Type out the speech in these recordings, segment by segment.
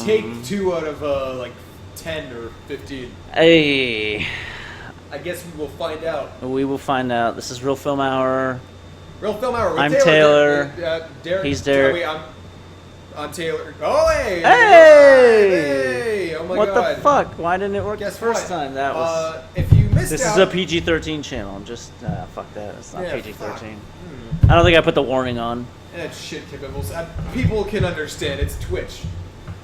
Take 2 out of like 10 or 15. Hey, I guess we will find out. we will find out. This is Real Film Hour. Real Film Hour. With I'm Taylor. Derek. He's Derek. I'm Taylor. Oh, hey! Hey! Oh my What god. the fuck? Why didn't it work Guess the first what? time? That was. If you missed This out, is a PG-13 channel. I'm just fuck that. It's not Yeah, PG-13. fuck. I don't think I put the warning on. Shit typicals. People can understand. It's Twitch.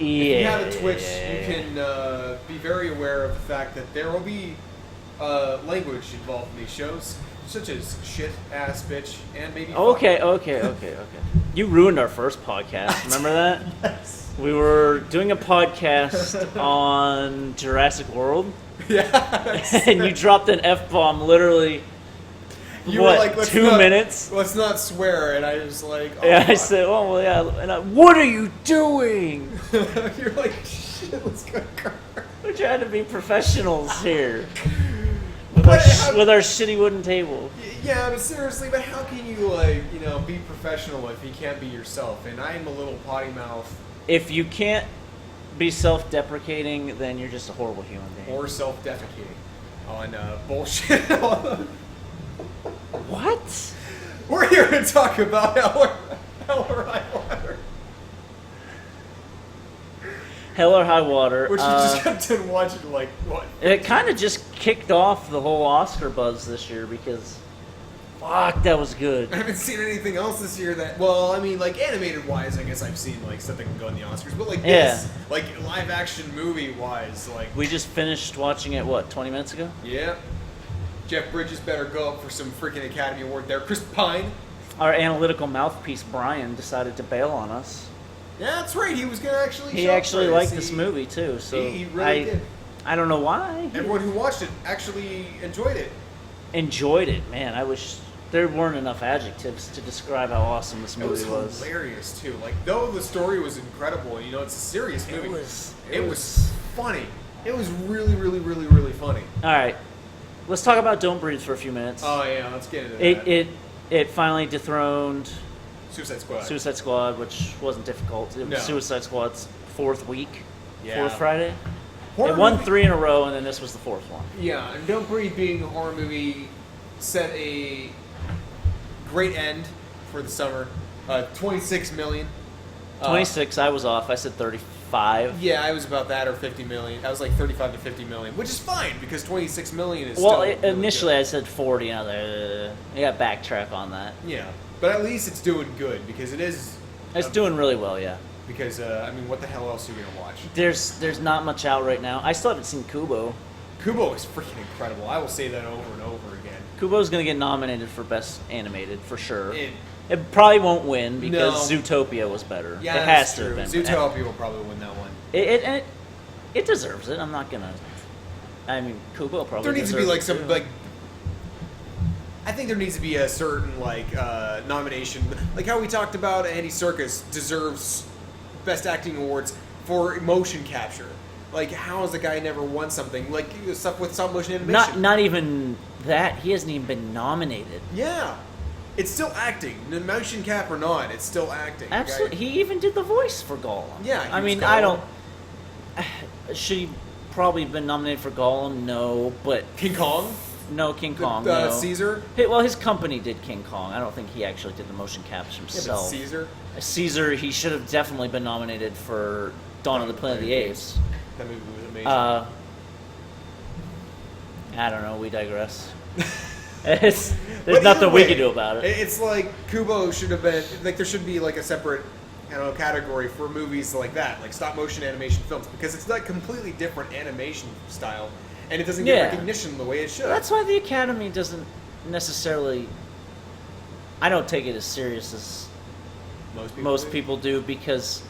Yeah. If you have a Twitch, you can be very aware of the fact that there will be language involved in these shows, such as shit, ass, bitch, and maybe. Okay. You ruined our first podcast. Remember that? Yes. We were doing a podcast on Jurassic World, Yeah. and you dropped an F-bomb literally. You what, were like, let's 2 not- minutes? Let's not swear, and I was like, oh, Yeah, I fuck. said, oh, well, yeah. And what are you doing? You're like, shit, let's go. We're trying to be professionals here. But how- With our shitty wooden table. Yeah, but seriously, but how can you, like, be professional if you can't be yourself? And I'm a little potty mouth If you can't be self-deprecating, then you're just a horrible human being. or self-defecating on bullshit. What? We're here to talk about Hell or High Water, Hell or High Water. which you just got done watching, like, what? It kind of just kicked off the whole Oscar buzz this year because, fuck, that was good. I haven't seen anything else this year that, well, I mean, like, animated-wise, I guess I've seen, like, stuff that can go in the Oscars, but, like, this, like, live-action movie-wise, like, We just finished watching it, what, 20 minutes ago? yeah. Jeff Bridges better go up for some freaking Academy Award there. Chris Pine. Our analytical mouthpiece, Brian, decided to bail on us. Yeah, that's right. He was going to actually He show up actually for liked He- this movie, too, so He really did. I don't know why. Everyone who watched it actually enjoyed it. Enjoyed it, man. I wish there weren't enough adjectives to describe how awesome this It movie was was. hilarious, too. Like, though the story was incredible, it's a serious movie. It was was- funny. It was really, really, really, really funny. All right, let's talk about Don't Breathe for a few minutes. Oh, yeah, let's get into that. It finally dethroned Suicide Squad. Suicide Squad, which wasn't difficult. It was No. Suicide Squad's fourth week, Yeah. fourth Friday. Horror It won movie- 3 in a row, and then this was the fourth one. Yeah, and Don't Breathe being a horror movie set a great end for the summer. 26 million. 26, I was off. I said 35. Yeah, I was about that, or 50 million. I was like 35 to 50 million, which is fine because 26 million is Well, still really initially good. I said 40. And I was like, I got backtrack on that. Yeah, but at least it's doing good because it is. It's doing really well, yeah. Because I mean, what the hell else are you gonna watch? There's not much out right now. I still haven't seen Kubo. Kubo is freaking incredible. I will say that over and over again. Kubo's gonna get nominated for Best Animated for sure. It- It probably won't win because No. Zootopia was better. Yeah, it that's has to true. have been. Zootopia will probably win that one. It deserves it. I'm not gonna. I mean, Kubo probably. There needs to be deserves like it, some too. like. I think there needs to be a certain like nomination, like how we talked about Andy Serkis deserves Best Acting awards for motion capture. Like, how has the guy never won something? Like stuff with stop motion animation. Not even that. He hasn't even been nominated. Yeah, it's still acting. The motion cap or not, it's still acting. The guy- Absolutely. He even did the voice for Gollum. Yeah, he I was mean, Gollum. I don't. Should he probably have been nominated for Gollum? No, but King Kong, no King Kong. the no. Caesar. Well, his company did King Kong. I don't think he actually did the motion capture Yeah, but himself. Caesar. Caesar, he should have definitely been nominated for Dawn of the Planet of the Apes. That movie was amazing. I don't know. We digress. There's But nothing either we way, can do about it. It's like Kubo should have been like there should be like a separate category for movies like that, like stop motion animation films, because it's like completely different animation style, and it doesn't get Yeah. recognition the way it should. That's why the Academy doesn't necessarily. I don't take it as serious as most people do because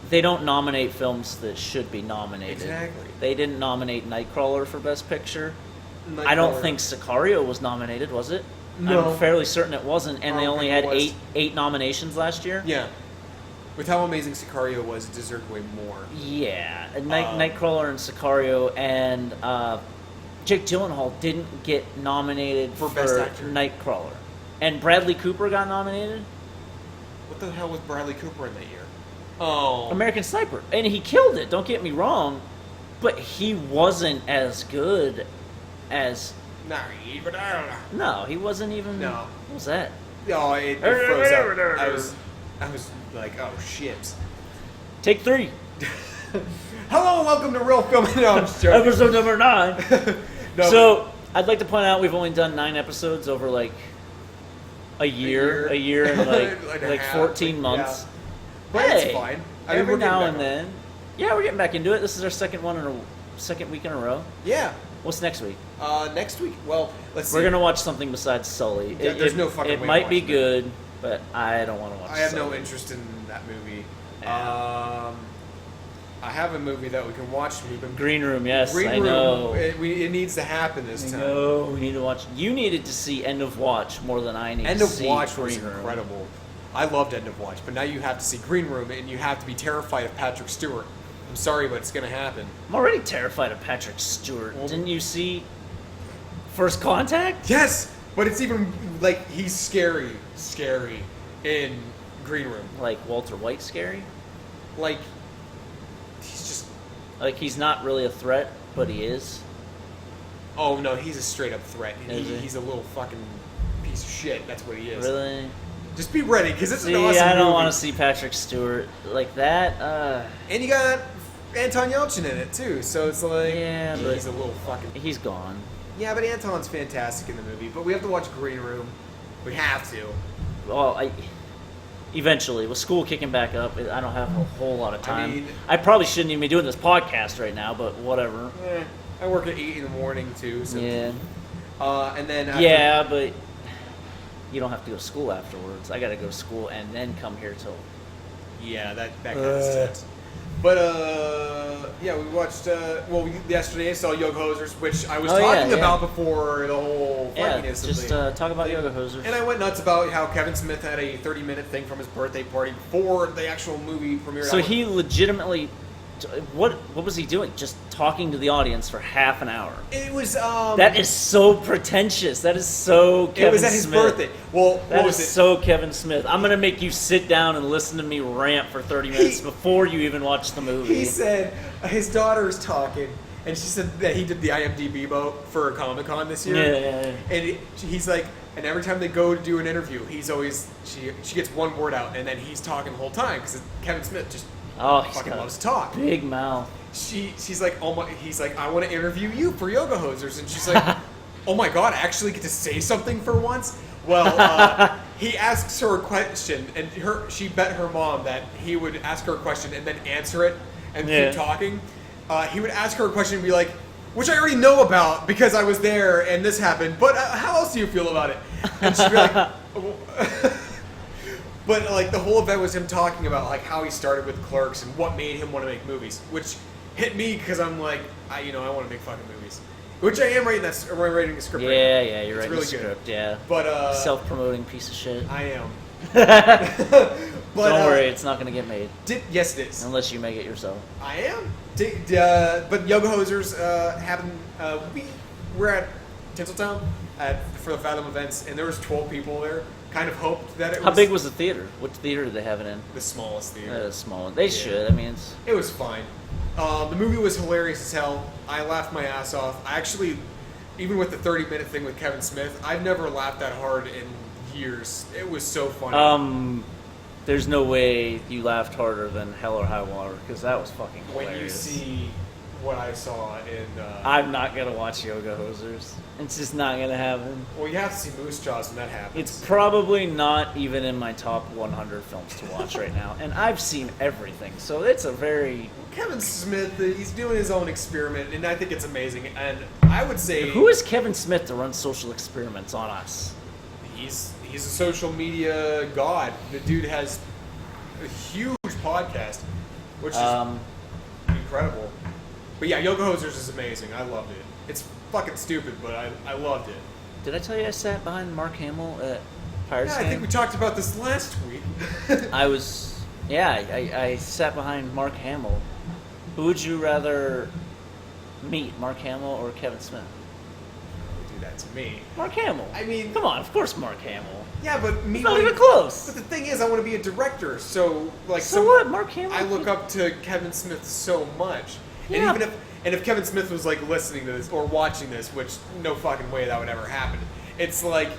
they don't nominate films that should be nominated. Exactly. They didn't nominate Nightcrawler for Best Picture. I don't think Sicario was nominated, was it? No. I'm fairly certain it wasn't, and I they don't only think had it was. eight nominations last year. Yeah. With how amazing Sicario was, it deserved way more. Yeah, and Nightcrawler and Sicario and Jake Gyllenhaal didn't get nominated For Best Actor. Nightcrawler, and Bradley Cooper got nominated. What the hell was Bradley Cooper in that year? Oh. American Sniper, and he killed it. Don't get me wrong, but he wasn't as good as. No, he wasn't even. No. What was that? Oh, it froze up. I was like, oh shit. Take 3. Hello and welcome to Real Film. No, I'm just joking. Episode number 9. No, So I'd like to point out we've only done 9 episodes over like a year and like 14 months. Yeah. But Hey, it's fine. I mean, every we're getting now back and on. then. Yeah, we're getting back into it. This is our second week in a row. Yeah. What's next week? Next week. Well, let's see. We're gonna watch something besides Sully. Yeah, there's no fucking It way might I'm be watching good, but I don't want to watch. I have no Sully. interest in that movie. Yeah. I have a movie that we can watch. We've been Green Room, yes, Green I Room. know. It needs to happen this time. No, we need to watch. You needed to see End of Watch more than I need End to of see Watch was Green Room. incredible. I loved End of Watch, but now you have to see Green Room, and you have to be terrified of Patrick Stewart. I'm sorry, but it's gonna happen. I'm already terrified of Patrick Stewart. Well, Didn't you see First Contact? Yes, but it's even like he's scary in Green Room. Like Walter White scary? Like he's just. Like he's not really a threat, but he is. Oh no, he's a straight up threat. Is he? He's a little fucking piece of shit. That's what he is. Really? Just be ready, because it's See, an awesome I don't movie. want to see Patrick Stewart like that. And you got Anton Yelchin in it too, so it's like Yeah, but- he's a little fucking. He's gone. Yeah, but Anton's fantastic in the movie. But we have to watch Green Room. We have to. Well, eventually, with school kicking back up, I don't have a whole lot of time. mean- I probably shouldn't even be doing this podcast right now, but whatever. I work at 8 in the morning too. So. Yeah. And then. After, Yeah, but you don't have to go to school afterwards. I got to go to school and then come here till. Yeah, that kind of sucks. But yeah, we watched. Yesterday I saw Yoga Hosers, which I was talking about before the whole Yeah, funkiness just of the. talk about Yoga Hosers. And I went nuts about how Kevin Smith had a 30-minute thing from his birthday party before the actual movie premiered. So he legitimately, what was he doing? Just talking to the audience for half an hour. It was. That is so pretentious. That is so Kevin Smith. It was at his birthday. Well, That what is was it? so Kevin Smith. I'm gonna make you sit down and listen to me rant for 30 minutes before you even watch the movie. He said his daughter's talking, and she said that he did the IMDb vote for Comic-Con this year. Yeah. And he's like, and every time they go to do an interview, he's always she gets one word out, and then he's talking the whole time because Kevin Smith just He's fucking got loves to talk. big mouth. She's like, he's like, I want to interview you for Yoga Hosers, and she's like, oh my god, I actually get to say something for once. Well, he asks her a question, and she bet her mom that he would ask her a question and then answer it and keep talking. He would ask her a question and be like, which I already know about because I was there and this happened, but how else do you feel about it? And she'd be like, but like the whole event was him talking about like how he started with Clerks and what made him want to make movies, which hit me because I'm like, I want to make fucking movies, which I am writing. I'm writing a script. Right now. Yeah, you're It's writing really a script. good. Yeah, But self-promoting piece of shit. I am. Don't worry, it's not gonna get made Yes, it is. unless you make it yourself. I am. But Yoga Hosers happened. We were at Tinseltown for the Fathom events, and there was 12 people there. Kind of hoped that it was. How big was the theater? What theater did they have it in? the smallest theater? A small one. They should. I mean, it's. It was fine. The movie was hilarious as hell. I laughed my ass off. I actually, even with the 30-minute thing with Kevin Smith, I've never laughed that hard in years. It was so funny. There's no way you laughed harder than Hell or High Water because that was fucking when hilarious. you see what I saw in. I'm not gonna watch Yoga Hosers. It's just not gonna happen. Well, you have to see Moose Jaws when that happens. It's probably not even in my top 100 films to watch right now, and I've seen everything, so it's a very. Kevin Smith, he's doing his own experiment, and I think it's amazing. And I would say Who is Kevin Smith to run social experiments on us? he's a social media god. The dude has a huge podcast, which is incredible. But yeah, Yoga Hosers is amazing. I loved it. It's fucking stupid, but I loved it. Did I tell you I sat behind Mark Hamill at Pirates Yeah, I Game? think we talked about this last week. I sat behind Mark Hamill. Who would you rather meet, Mark Hamill or Kevin Smith? Dude, to me. Mark Hamill. I mean, come on, of course Mark Hamill. Yeah, but me It's not even close. But the thing is, I want to be a director, so like. So what, Mark Hamill? I look up to Kevin Smith so much, Yeah. and even if Kevin Smith was like listening to this or watching this, which no fucking way that would ever happen. It's like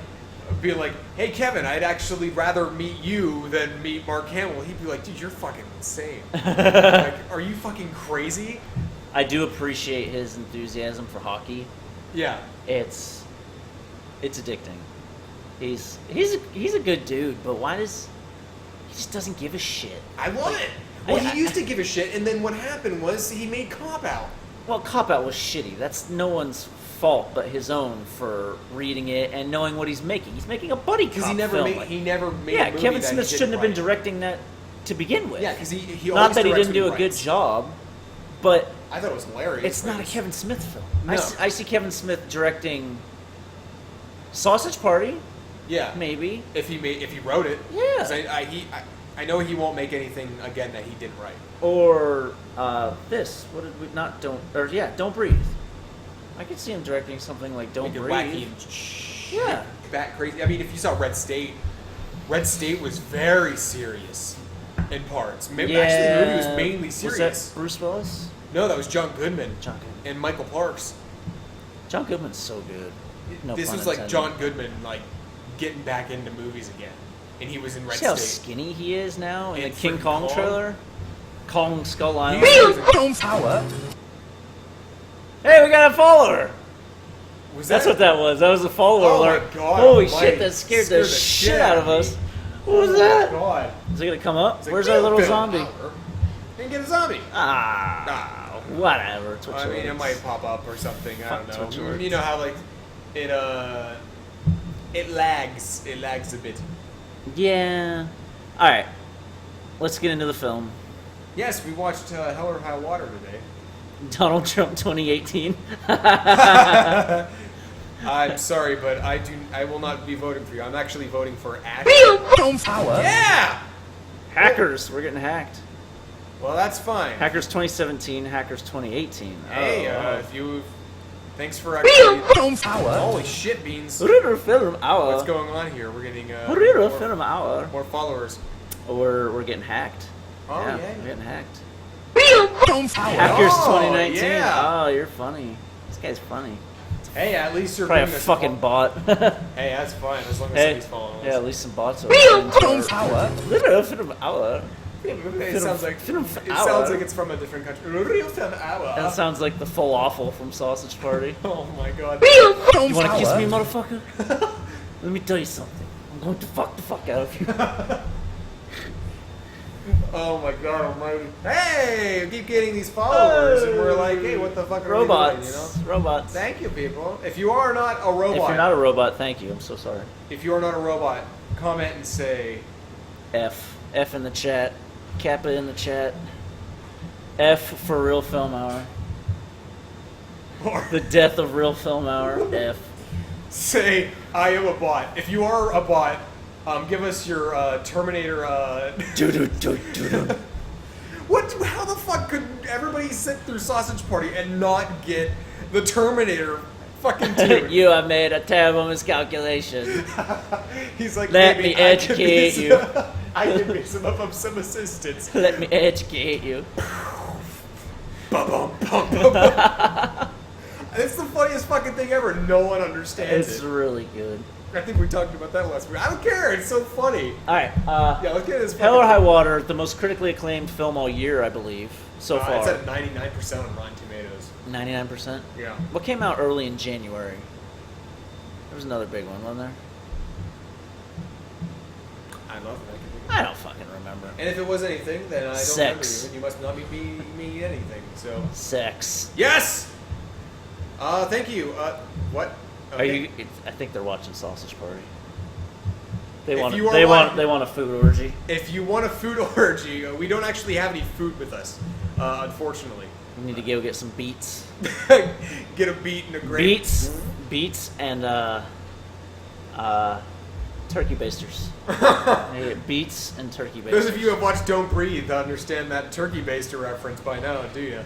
being like, "Hey Kevin, I'd actually rather meet you than meet Mark Hamill." He'd be like, "Dude, you're fucking insane. Like, are you fucking crazy?" I do appreciate his enthusiasm for hockey. Yeah. It's addicting. He's a good dude, but why does he just doesn't give a shit? I love it. Well, he used to give a shit, and then what happened was he made Cop Out. Well, Cop Out was shitty. That's no one's fault but his own for reading it and knowing what he's making. He's making a buddy cop Because film. he never made yeah, a movie Kevin that Smith he shouldn't didn't have been write. directing that to begin with. Yeah, because he not always that he directs didn't do what a good writes. job, but I thought it was hilarious. it's but not a Kevin Smith film. No. I see Kevin Smith directing Sausage Party, Yeah, maybe. if he wrote it. Yeah. 'Cause I know he won't make anything again that he didn't write. Or this. What did we not Don't Breathe. I could see him directing something like Don't Like a Breathe. wacky and Yeah. bat crazy. I mean, if you saw Red State was very serious in parts. Maybe, actually, the movie was mainly serious. Was that Bruce Willis? No, that was John Goodman. John Goodman. And Michael Parks. John Goodman's so good. No This pun was like intended. John Goodman, like getting back into movies again, and he was in Red See how State. skinny he is now in In the King freaking Kong Kong? trailer? Kong Skull Island. He- Power. Hey, we got a follower! Was That's what that was. That was a follower Oh my alert. God Holy almighty. shit, that scared the shit out of us. me. What was Oh that? my God. Is it gonna come up? It's like, Where's our little Bill zombie? Power. Didn't get a zombie. Ah, Ah. whatever. Twitch I mean, it alerts. might pop up or something. I Fuck don't Twitch know. alerts. You know how like it lags. It lags a bit. Yeah. Alright. Let's get into the film. Yes, we watched Hell or High Water today. Donald Trump 2018. I'm sorry, but I will not be voting for you. I'm actually voting for Ash. Power. Yeah. Hackers. We're getting hacked. Well, that's fine. Hackers 2017, Hackers 2018. Hey, Oh. if you, thanks for actually. Power. Holy shit beans! Rudder Film Hour. What's going on here? We're getting Rudder Film Hour. more followers. We're getting hacked. Oh yeah. We're getting hacked. Power. Hackers Oh, 2019. yeah. Oh, you're funny. This guy's funny. Hey, at least you're Probably a doing this fucking bot. Hey, that's fine as long as Hey, somebody's following us. yeah, at least some bots are. Power. Rudder Film Hour. It sounds like Film it hour. sounds like it's from a different country. Real time hour. That sounds like the full awful from Sausage Party. Oh my god. You wanna kiss me, motherfucker? Let me tell you something. I'm going to fuck the fuck out of you. Oh my god almighty. Hey, we keep getting these followers, and we're like, hey, what the fuck are Robots. we doing? You know? Robots. Thank you, people. If you are not a robot, If you're not a robot, thank you. I'm so sorry. if you are not a robot, comment and say. F. F in the chat. Kappa in the chat. F for Real Film Hour. Or The death of Real Film Hour. F. say, I am a bot. If you are a bot, give us your Terminator. Do-do-do-do-do. What? How the fuck could everybody sit through Sausage Party and not get the Terminator fucking tune? You have made a terrible miscalculation. He's like, Let maybe me I can be educate some- you. I can be some of some assistance. Let me educate you. Ba-bum, bum, bum, bum. It's the funniest fucking thing ever. No one understands It's it. really good. I think we talked about that last week. I don't care. It's so funny. Alright, Yeah, let's get this. Hell or High Water, the most critically acclaimed film all year, I believe, so It's far. at 99% on Rotten Tomatoes. 99%? Yeah. What came out early in January? There was another big one, wasn't there? I love it. I don't fucking remember. And if it was anything, then I don't Sex. remember you, and you must not be me anything. So Sex. yes. Thank you. What? Are you? I think they're watching Sausage Party. They If want. you are They want. watching- They want a food orgy. If you want a food orgy, we don't actually have any food with us, unfortunately. We need to go get some beets. Get a beet and a grape. Beets, and turkey basters. Yeah, beets and turkey basters. Those of you who have watched Don't Breathe understand that turkey baster reference by now, do you?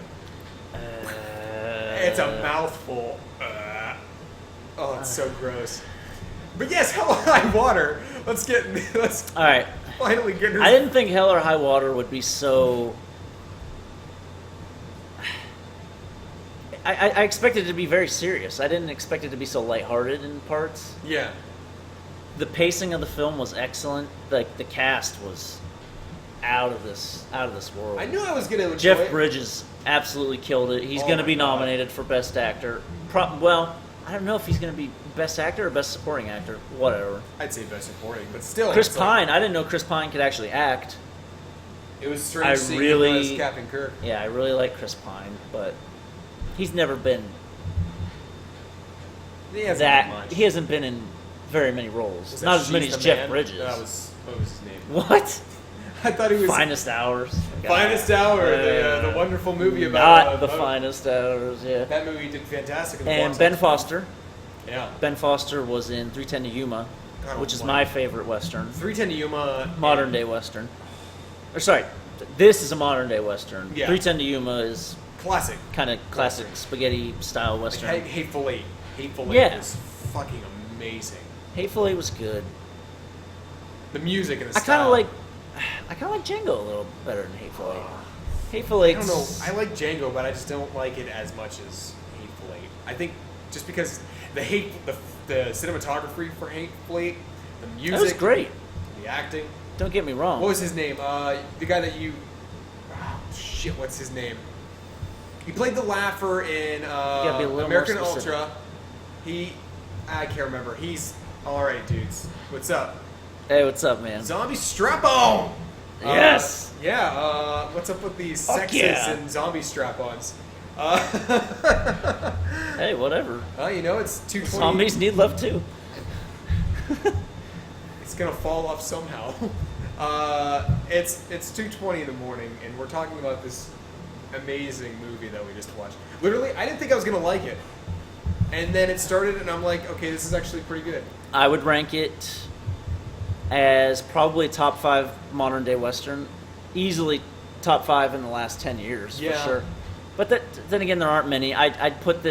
It's a mouthful. Oh, it's so gross. But yes, Hell or High Water. Let's All right. finally get into I didn't think Hell or High Water would be so. I expected it to be very serious. I didn't expect it to be so lighthearted in parts. Yeah. The pacing of the film was excellent. Like the cast was out of this world. I knew I was going to enjoy Jeff it. Bridges absolutely killed it. He's Oh going to my be God. nominated for Best Actor. Well, I don't know if he's going to be Best Actor or Best Supporting Actor. Whatever. I'd say Best Supporting, but still. Chris it's like- Pine. I didn't know Chris Pine could actually act. It was strange I seeing really- him as Captain Kirk. Yeah, I really like Chris Pine, but he's never been He hasn't done that. much. He hasn't been in very many roles. Was that Not as many She's as the Jeff Man? Bridges. That was, what was his name? What? I thought he was Finest Hours. Finest Hour, the wonderful movie about Not the about- Finest Hours. Yeah. That movie did fantastic. in the And box Ben office. Foster. Yeah. Ben Foster was in 310 to Yuma, God, which is wow. my favorite Western. 310 to Yuma. Modern day Western. Or sorry, this is a modern day Western. Yeah. 310 to Yuma is Classic. kind of classic spaghetti style Like, Western. Hateful Eight. Hateful Eight Yeah. was fucking amazing. Hateful Eight was good. The music and the I kind style. of like Django a little better than Hateful Eight. Hateful I Eight. don't know. I like Django, but I just don't like it as much as Hateful Eight. I think just because the cinematography for Hateful Eight, the music, That was great. the acting. Don't get me wrong. What was his name? The guy that you. Oh, shit, what's his name? He played the Laugher in gotta be a little American more specific. Ultra. I can't remember. He's alright, dudes. What's up? Hey, what's up, man? Zombie Strap-On! Yes! What's up with these Fuck sexes yeah. and zombie strap-ons? Hey, whatever. You know, it's 220. Zombies need love too. It's gonna fall off somehow. It's 2:20 in the morning, and we're talking about this amazing movie that we just watched. Literally, I didn't think I was gonna like it, and then it started, and I'm like, okay, this is actually pretty good. I would rank it as probably top 5 modern day Western. Easily top 5 in the last 10 years, Yeah. for sure. But then again, there aren't many. I'd put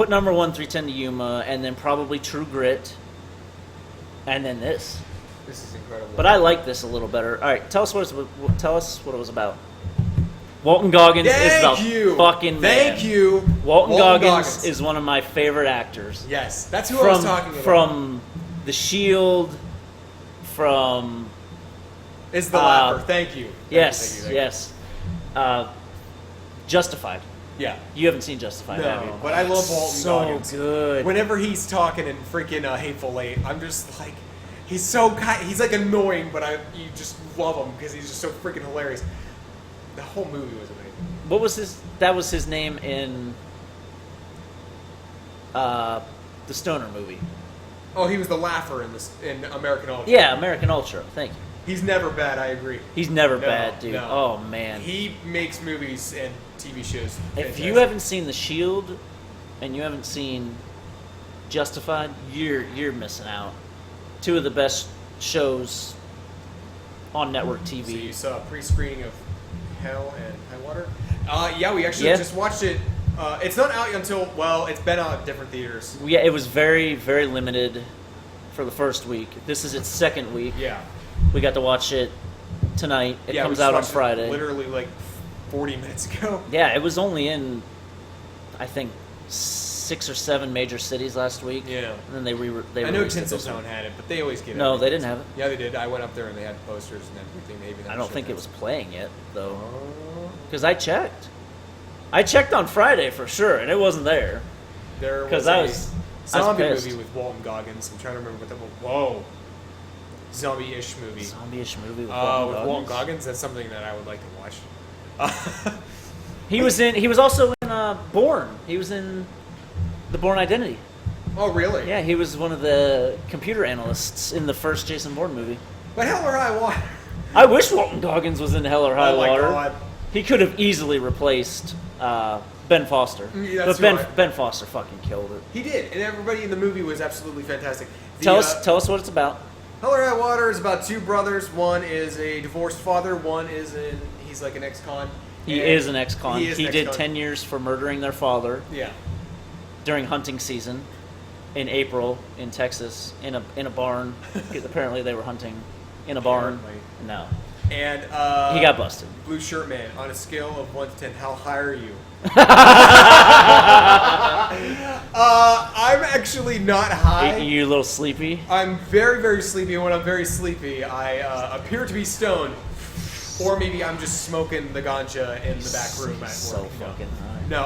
number 1, 310 to Yuma, and then probably True Grit, and then this. This is incredible. But I like this a little better. All right, tell us what it was about. Walton Goggins is the Thank you. fucking man. Thank you. Walton Goggins is one of my favorite actors. Yes, that's who I was talking about. From The Shield, from Is the Laugher. Thank you. yes, Thank you. yes, Justified. Yeah. You haven't seen Justified, have you? No, but I love Walton so Goggins. good. Whenever he's talking in freaking Hateful Eight, I'm just like, he's so he's like annoying, but you just love him because he's just so freaking hilarious. The whole movie was amazing. What was his? That was his name in the Stoner movie. Oh, he was the Laugher in American Ultra. Yeah, American Ultra. Thank you. He's never bad. I agree. He's never No, bad, dude. no. Oh man. He makes movies and TV shows. If you fantastic. haven't seen The Shield and you haven't seen Justified, you're missing out. 2 of the best shows on network So you TV. saw a pre-screening of Hell and High Water? Yeah, we actually Yeah. just watched it. It's not out until, well, it's been out at different theaters. Yeah, it was very, very limited for the first week. This is its second week. Yeah. We got to watch it tonight. It Yeah, we comes just out on watched it Friday. Literally like 40 minutes ago. Yeah, it was only in, I think, 6 or 7 major cities last week. Yeah. And then they I know released it this Tinseltown week. had it, but they always get it. No, they didn't have it. Yeah, they did. I went up there and they had posters and everything. Maybe that I don't shit think it has- was playing yet, though. Oh. Because I checked. I checked on Friday for sure, and it wasn't there. There was 'Cause a I was zombie pissed. movie with Walton Goggins. I'm trying to remember what that was. Whoa. Zombie-ish movie. Zombie-ish movie with With Walton Walton Goggins. Goggins, that's something that I would like to watch. He was also in Bourne. He was in The Bourne Identity. Oh, really? Yeah, he was one of the computer analysts in the first Jason Bourne movie. But Hell or High Water. I wish Walton Goggins was in Hell or High Oh my Water. God. He could have easily replaced Ben Foster. Yeah, that's but right. Ben Foster fucking killed it. He did, and everybody in the movie was absolutely fantastic. Tell us what it's about. Hell or High Water is about 2 brothers. One is a divorced father. One is he's like an ex-con. He And is an ex-con. He is He an did ex-con. 10 years for murdering their father Yeah. during hunting season. in April in Texas in a barn. Apparently they were hunting in a barn. Apparently. No, And he got busted. Blue Shirt Man, on a scale of 1 to 10, how high are you? I'm actually not high. You a little sleepy? I'm very, very sleepy. And when I'm very sleepy, I appear to be stoned. Or maybe I'm just smoking the ganja in the back room at work. So you know. fucking high. No,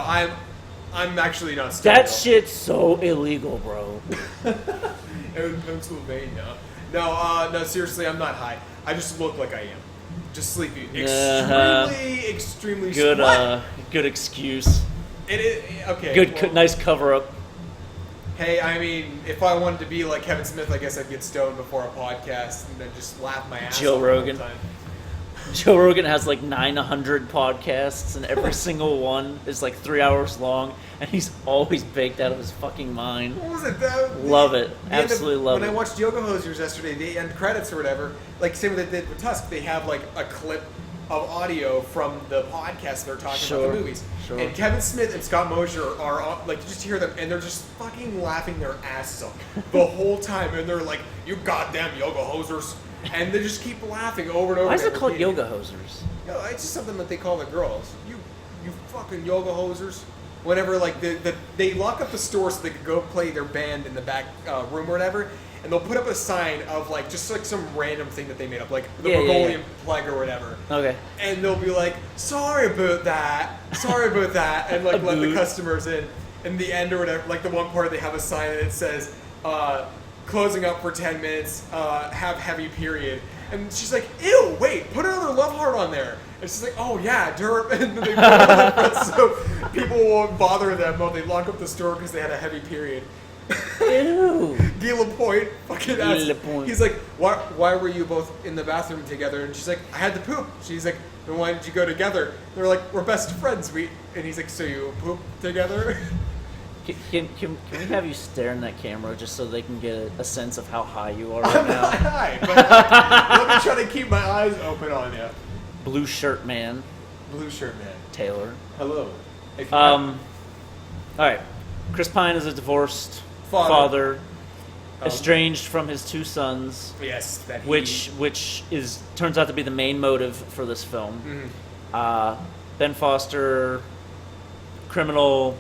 I'm actually not stoned. That shit's so illegal, bro. In Pennsylvania. No, seriously, I'm not high. I just look like I am. Just sleepy. Extremely Good, what? good excuse. It is okay. Good, well, nice cover up. Hey, I mean, if I wanted to be like Kevin Smith, I guess I'd get stoned before a podcast and then just laugh my ass Joe off the whole Rogan. time. Joe Rogan has like 900 podcasts, and every single one is like 3 hours long, and he's always baked out of his fucking mind. What was it? Love it. The end of- Absolutely love when it. I watched Yoga Hosers yesterday, the end credits or whatever, like same with they did with Tusk, they have like a clip of audio from the podcast they're talking about the movies. Sure. And Kevin Smith and Scott Mosier are like, you just hear them and they're just fucking laughing their asses off the whole time, and they're like, "You goddamn Yoga Hosers," and they just keep laughing over and over. Why is again, it called repeating Yoga Hosers? No, it's just something that they call the girls. You fucking Yoga Hosers. Whenever like they lock up the store so they can go play their band in the back room or whatever, and they'll put up a sign of like just like some random thing that they made up, like the Mongolian plague or whatever. Okay. And they'll be like, sorry about that, and like let the customers in the end or whatever. Like the one part they have a sign and it says, closing up for 10 minutes, have heavy period. And she's like, ew, wait, put another love heart on there. And she's like, oh yeah, derp. And they put it on the front so people won't bother them while they lock up the store because they had a heavy period. Ew. Guy Lapointe fucking Guy asked, Lapointe. he's like, why were you both in the bathroom together? And she's like, I had to poop. She's like, then why did you go together? They're like, we're best friends. And he's like, so you poop together? Can we have you stare in that camera just so they can get a sense of how high you are I'm right now? not high, but let me try to keep my eyes open on you. Blue Shirt Man, Blue Shirt Man. Taylor. Hello. If you All right. Chris Pine is a divorced father estranged from his two sons, yes, that he, which turns out to be the main motive for this film. Mhm. Ben Foster, criminal,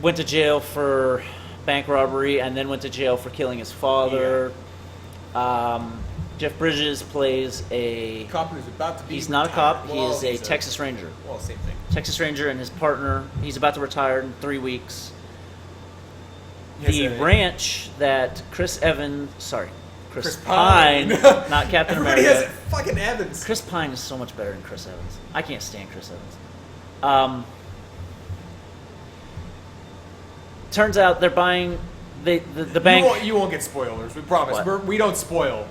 went to jail for bank robbery and then went to jail for killing his father. Jeff Bridges plays a cop who's about to be he's not a retired. cop, Well, he is he's a Texas Ranger. Well, same thing. Texas Ranger and his partner, he's about to retire in 3 weeks. He The has a- ranch that Chris Chris Pine, Pine. not Captain Everybody America. has fucking Evans. Chris Pine is so much better than Chris Evans. I can't stand Chris Evans. Turns out they're buying the bank. You won't get spoilers. We promise. What? We don't spoil.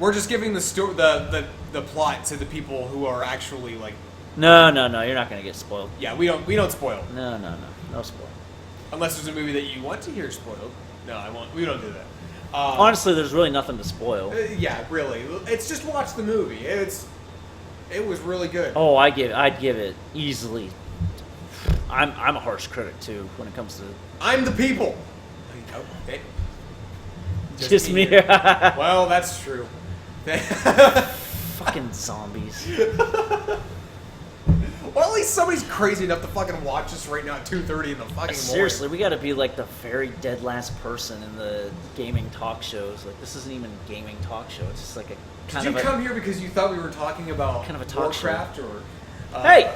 We're just giving the plot to the people who are actually like. No, you're not gonna get spoiled. Yeah, we don't spoil No spoil. unless there's a movie that you want to hear spoiled. No, I won't. We don't do that. Honestly, there's really nothing to spoil. Yeah, really. It's just watch the movie. It was really good. Oh, I'd give it easily. I'm a harsh critic too when it comes to I'm the people. Oh, okay. just me. Well, that's true. Fucking zombies. Well, at least somebody's crazy enough to fucking watch us right now at 2:30 in the fucking morning. Seriously, we got to be like the very dead last person in the gaming talk shows. Like this isn't even a gaming talk show. It's just like a kind Did of you come here because you thought we were talking about kind of a talk show. Warcraft or? Hey!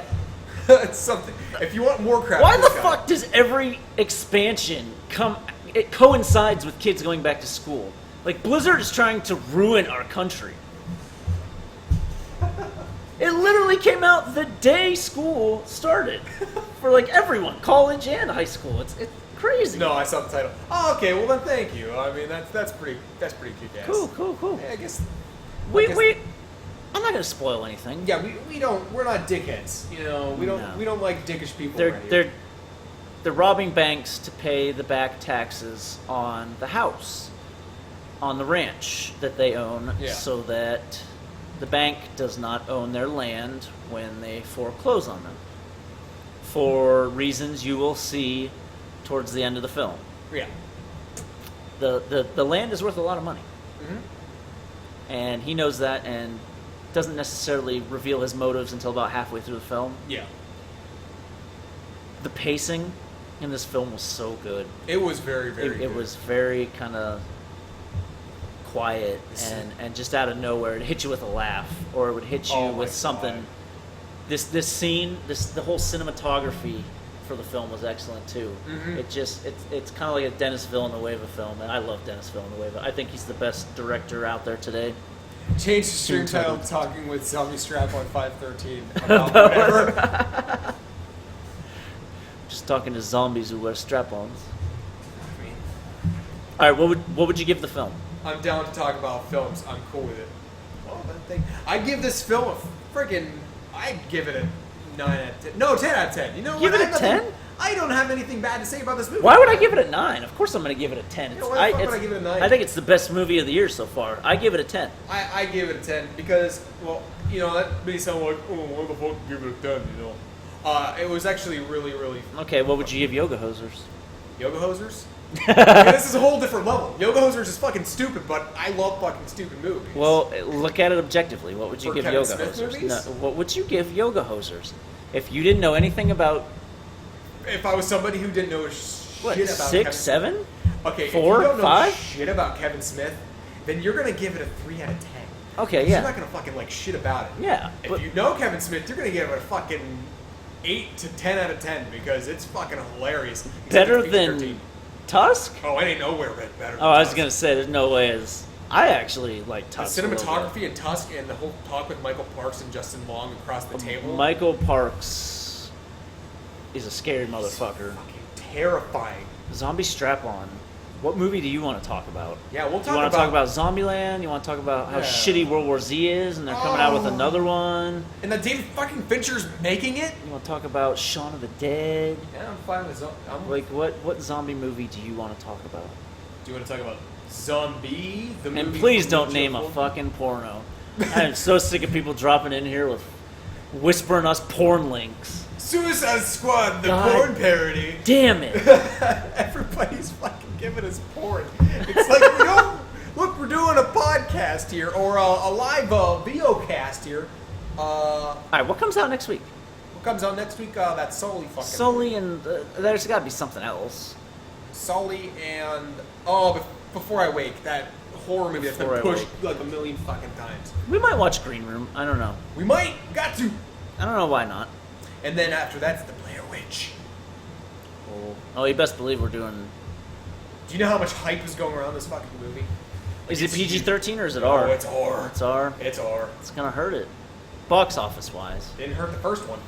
it's something. If you want Warcraft, Why this the guy. fuck does every expansion come? It coincides with kids going back to school. Like Blizzard is trying to ruin our country. It literally came out the day school started for like everyone, college and high school. It's crazy. No, I saw the title. Oh, okay. Well, then thank you. I mean, that's pretty kick-ass. Cool. Yeah, I guess. I'm not gonna spoil anything. Yeah, we're not dickheads. You know, we don't like dickish people. around here. They're robbing banks to pay the back taxes on the house, on the ranch that they own, Yeah. so that the bank does not own their land when they foreclose on them. For reasons you will see towards the end of the film. Yeah. The land is worth a lot of money. Mm-hmm. And he knows that and doesn't necessarily reveal his motives until about halfway through the film. Yeah. The pacing in this film was so good. It was very, very good. It was very kind of quiet and just out of nowhere. It hit you with a laugh, or it would hit you Oh my with something. God. This scene, the whole cinematography for the film was excellent too. Mhm. It's kind of like a Dennis Villanueva film, and I love Dennis Villanueva. I think he's the best director out there today. Change the stream Stream title title. Talking with Zombie Strap on 513 about whatever. Just talking to zombies who wear strap-ons. I mean, All right, what would you give the film? I'm down to talk about films. I'm cool with it. Well, that thing. I'd give this film a freaking. I'd give it a 9 out of 10. No, 10 out of 10. You know Give what? it a 10? I don't have anything bad to say about this movie. Why would I give it a 9? Of course I'm going to give it a 10. You know, why the fuck would I give it a 9? I think it's the best movie of the year so far. I give it a 10. I give it a 10 because, well, you know, that may sound like, oh, why the fuck give it a 10, you know? It was actually really, really. Okay, what would you give Yoga Hosers? Yoga Hosers? Yeah, this is a whole different level. Yoga Hosers is fucking stupid, but I love fucking stupid movies. Well, look at it objectively. What would you For give Kevin Yoga Smith Hosers? movies? No, what would you give Yoga Hosers? If you didn't know anything about, if I was somebody who didn't know what, shit about 6, Kevin 7? Okay, 4, if you don't know 5? shit about Kevin Smith, then you're gonna give it a 3 out of 10. Okay, You're yeah. not gonna fucking like shit about it. Yeah, If but- you know Kevin Smith, you're gonna give it a fucking 8 to 10 out of 10 because it's fucking hilarious. Except Better it's than PG-13. Tusk? Oh, it ain't nowhere better. Than Oh, I was Tusk. going to say, there's no way as... I actually like The Tusk. a little bit. cinematography in Tusk and the whole talk with Michael Parks and Justin Long across the table. Michael Parks is a scary motherfucker. Fucking terrifying. Zombie Strap-On. What movie do you want to talk about? Yeah, we'll You talk want to talk about Zombieland? You want to talk about how Yeah. shitty World War Z is, and they're coming out with Oh. another one? And that David fucking Fincher's making it. You want to talk about Shaun of the Dead? Yeah, I'm fine with Like, what zombie movie do you want to talk about? Do you want to talk about Zombie? The And movie please from don't the name a Joker? fucking porno. I am so sick of people dropping in here with whispering us porn links. Suicide Squad, the God. porn parody. Damn it! Everybody's fucking giving us porn. It's like, we don't look. We're doing a podcast here, or a live video cast here. All right, what comes out next week? What comes out next week? That's Sully fucking. Sully and there's got to be something else. Sully and Before I Wake, that horror movie that's been Before I pushed like a million fucking times. We might watch Green Room. I don't know. We might got to. I don't know why not. And then after that's the Blair Witch. Oh, you best believe we're doing. Do you know how much hype is going around this fucking movie? Is it it's PG-13 or is it Oh, R? it's R. It's R. It's R. It's gonna hurt it, box office wise. Didn't hurt the first one.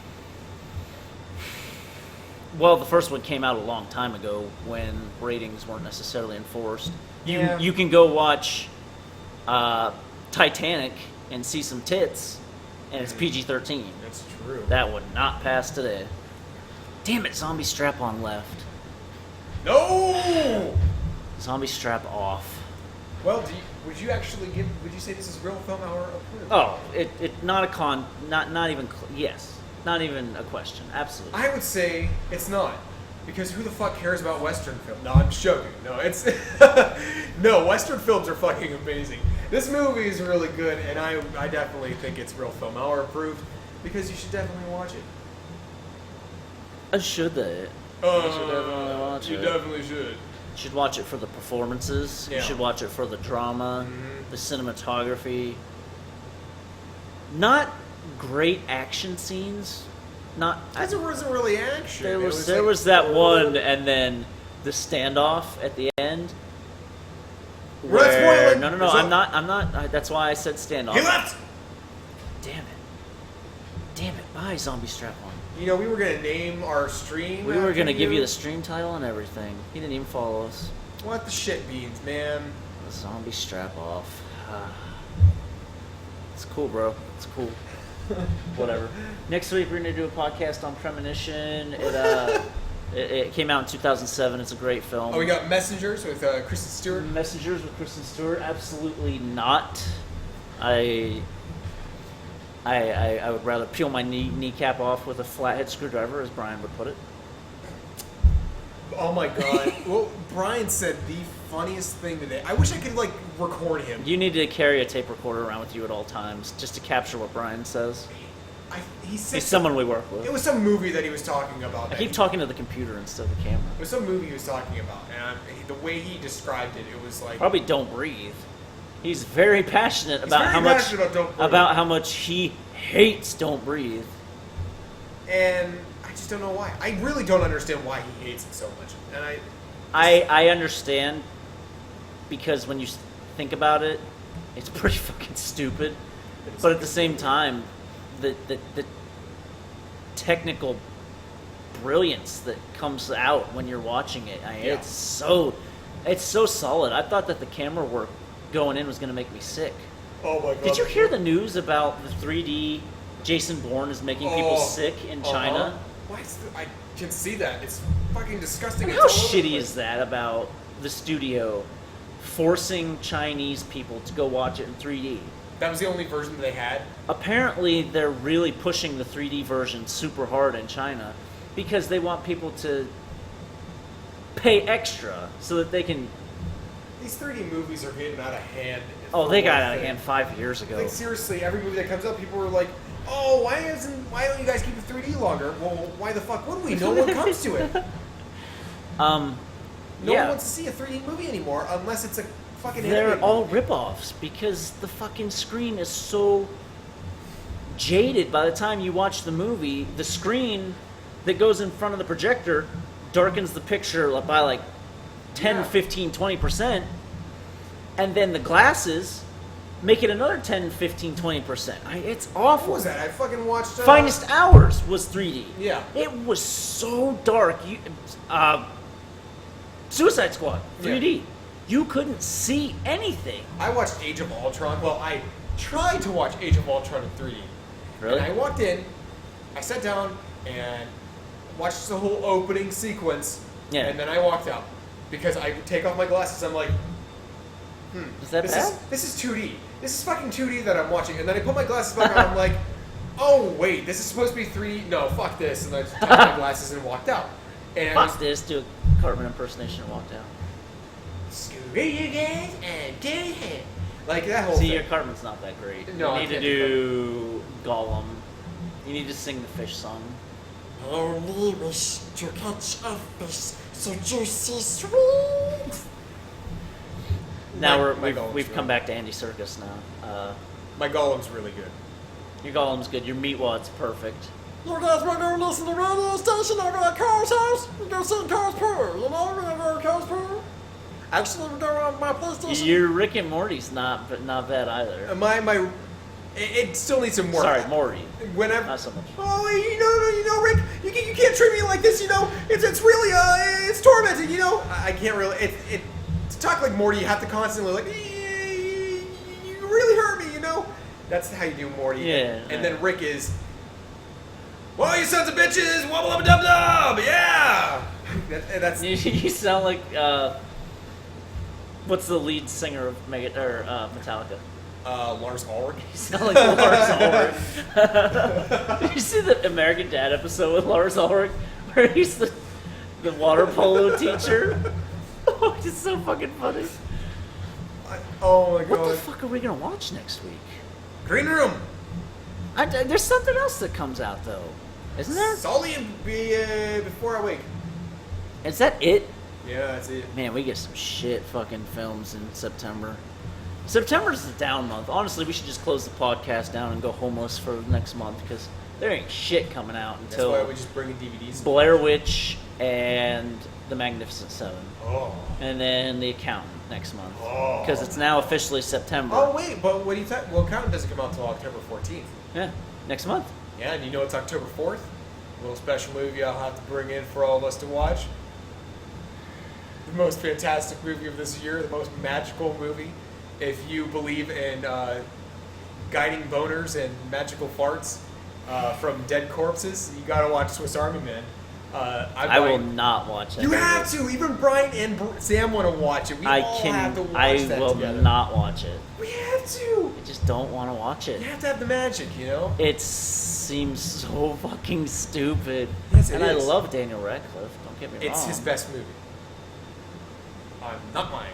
Well, the first one came out a long time ago when ratings weren't necessarily enforced. Yeah. You can go watch Titanic and see some tits, and it's PG-13. That's true. That would not pass today. Damn it, Zombie Strap-On left. No. Zombie Strap off. Well, would you say this is real film hour approved? Oh, it not a con, not even yes, not even a question. Absolutely. I would say it's not. Because who the fuck cares about Western film? No, I'm just joking. No, it's no, Western films are fucking amazing. This movie is really good, and I definitely think it's real film hour approved because you should definitely watch it. Should they? You should definitely watch You it. definitely should. You should watch it for the performances. Yeah. You should watch it for the drama, Mhm. the cinematography. Not great action scenes. Not. There wasn't really action. There It was like, was that one, and then the standoff at the end. We're not where- spoiling. no. There's I'm not. That's why I said standoff. He left. Damn it! Bye, Zombie Strap-On. You know, we were gonna name our stream. We were after gonna give you the stream title and everything. He didn't even follow us. What the shit beans, man? The Zombie Strap-Off. It's cool, bro. It's cool. Whatever. Next week we're gonna do a podcast on Premonition. It came out in 2007. It's a great film. Oh, we got Messengers with Kristen Stewart. Messengers with Kristen Stewart. Absolutely not. I would rather peel my kneecap off with a flathead screwdriver, as Brian would put it. Oh my god. Well, Brian said the funniest thing today. I wish I could, like, record him. You need to carry a tape recorder around with you at all times just to capture what Brian says. He said He's someone we work with. It was some movie that he was talking about. I keep talking to the computer instead of the camera. It was some movie he was talking about, and the way he described it, it was like... Probably Don't Breathe. He's very passionate about very how much passionate about Don't Breathe. about how much he hates Don't Breathe. And I just don't know why. I really don't understand why he hates it so much. And I understand because when you think about it, it's pretty fucking stupid. But at the same time, the technical brilliance that comes out when you're watching it, Yeah. it's so solid. I thought that the camera work going in was going to make me sick. Oh my god. Did you hear the news about the 3D Jason Bourne is making people sick in China? Why I can see that. It's fucking disgusting. How It's all over the shitty place. is that about the studio forcing Chinese people to go watch it in 3D? That was the only version that they had. Apparently, they're really pushing the 3D version super hard in China because they want people to pay extra so that they can. These 3D movies are getting out of hand. Oh, for they got one out of thing. hand 5 years ago. Like, seriously, every movie that comes out, people are like, "Oh, why don't you guys keep it 3D longer?" Well, why the fuck would we? No one comes to it. No Yeah. one wants to see a 3D movie anymore unless it's a fucking. They're animated all movie. ripoffs because the fucking screen is so jaded by the time you watch the movie. The screen that goes in front of the projector darkens the picture by like 10, Yeah. 15, 20%. And then the glasses make it another 10, 15, 20%. It's What awful. was that? I fucking watched. Finest Hours was 3D. Yeah. It was so dark. Suicide Squad, 3D. You couldn't see anything. I watched Age of Ultron. Well, I tried to watch Age of Ultron in 3D. Really? And I walked in, I sat down, and watched the whole opening sequence. Yeah. And then I walked out because I take off my glasses. I'm like, Is that bad? This is 2D. This is fucking 2D that I'm watching. And then I put my glasses back on. I'm like, oh wait, this is supposed to be 3D. No, fuck this. And I just took my glasses and walked out. And Fuck this, do a Cartman impersonation and walked out. Scooby you guys and do it. Like that whole See, thing. your Cartman's not that great. No, I you need to can't do do Gollum. You need to sing the fish song. Our name is to catch a fish, so juicy sweet. Now My Gollum's we've come really- back to Andy Serkis now. My Gollum's really good. Your Gollum's good. Your Meatwad's perfect. You guys want to go listen to the radio station over at Carl's house? You go see Carl's Purr. You know, we're going to go to Carl's Purr. Actually, we go on my PlayStation. Your Rick and Morty's not bad either. It still needs some work. Sorry, Morty. Whenever. Not so much. Oh, you know, Rick, you can't treat me like this. You know, it's really it's tormenting. You know, I can't really. To talk like Morty, you have to constantly like, you really hurt me. You know, that's how you do Morty. Yeah. And then Rick is, well, you sons of bitches, wobble up a dub dub, yeah. That's You sound like what's the lead singer of Metallica? Lars Ulrich. You sound like Lars Ulrich. Did you see the American Dad episode with Lars Ulrich where he's the water polo teacher? Oh, it's so fucking funny. Oh my god. What the fuck are we gonna watch next week? Green Room. There's something else that comes out though, isn't there? Sully Before I Wake. Is that it? Yeah, that's it. Man, we get some shit fucking films in September. September's the down month. Honestly, we should just close the podcast down and go homeless for the next month because there ain't shit coming out That's until why we just bring in DVDs. Blair Witch and The Magnificent Seven. Oh. And then The Accountant next month. Oh. Because it's now officially September. Oh wait, but what do you think? Well, Count doesn't come out until October 14th. Yeah, next month. Yeah, and you know it's October 4th. A little special movie I'll have to bring in for all of us to watch. The most fantastic movie of this year, the most magical movie. If you believe in guiding boners and magical farts from dead corpses, you gotta watch Swiss Army Man. I will not watch that. You movie. have to. Even Brian and Sam want to watch it. We I all can. have to watch I that will together. not watch it. We have to. I just don't want to watch it. You have to have the magic, you know. It's seems so fucking stupid. Yes, it and I is. love Daniel Radcliffe. Don't get me wrong. It's his best movie. I'm not lying.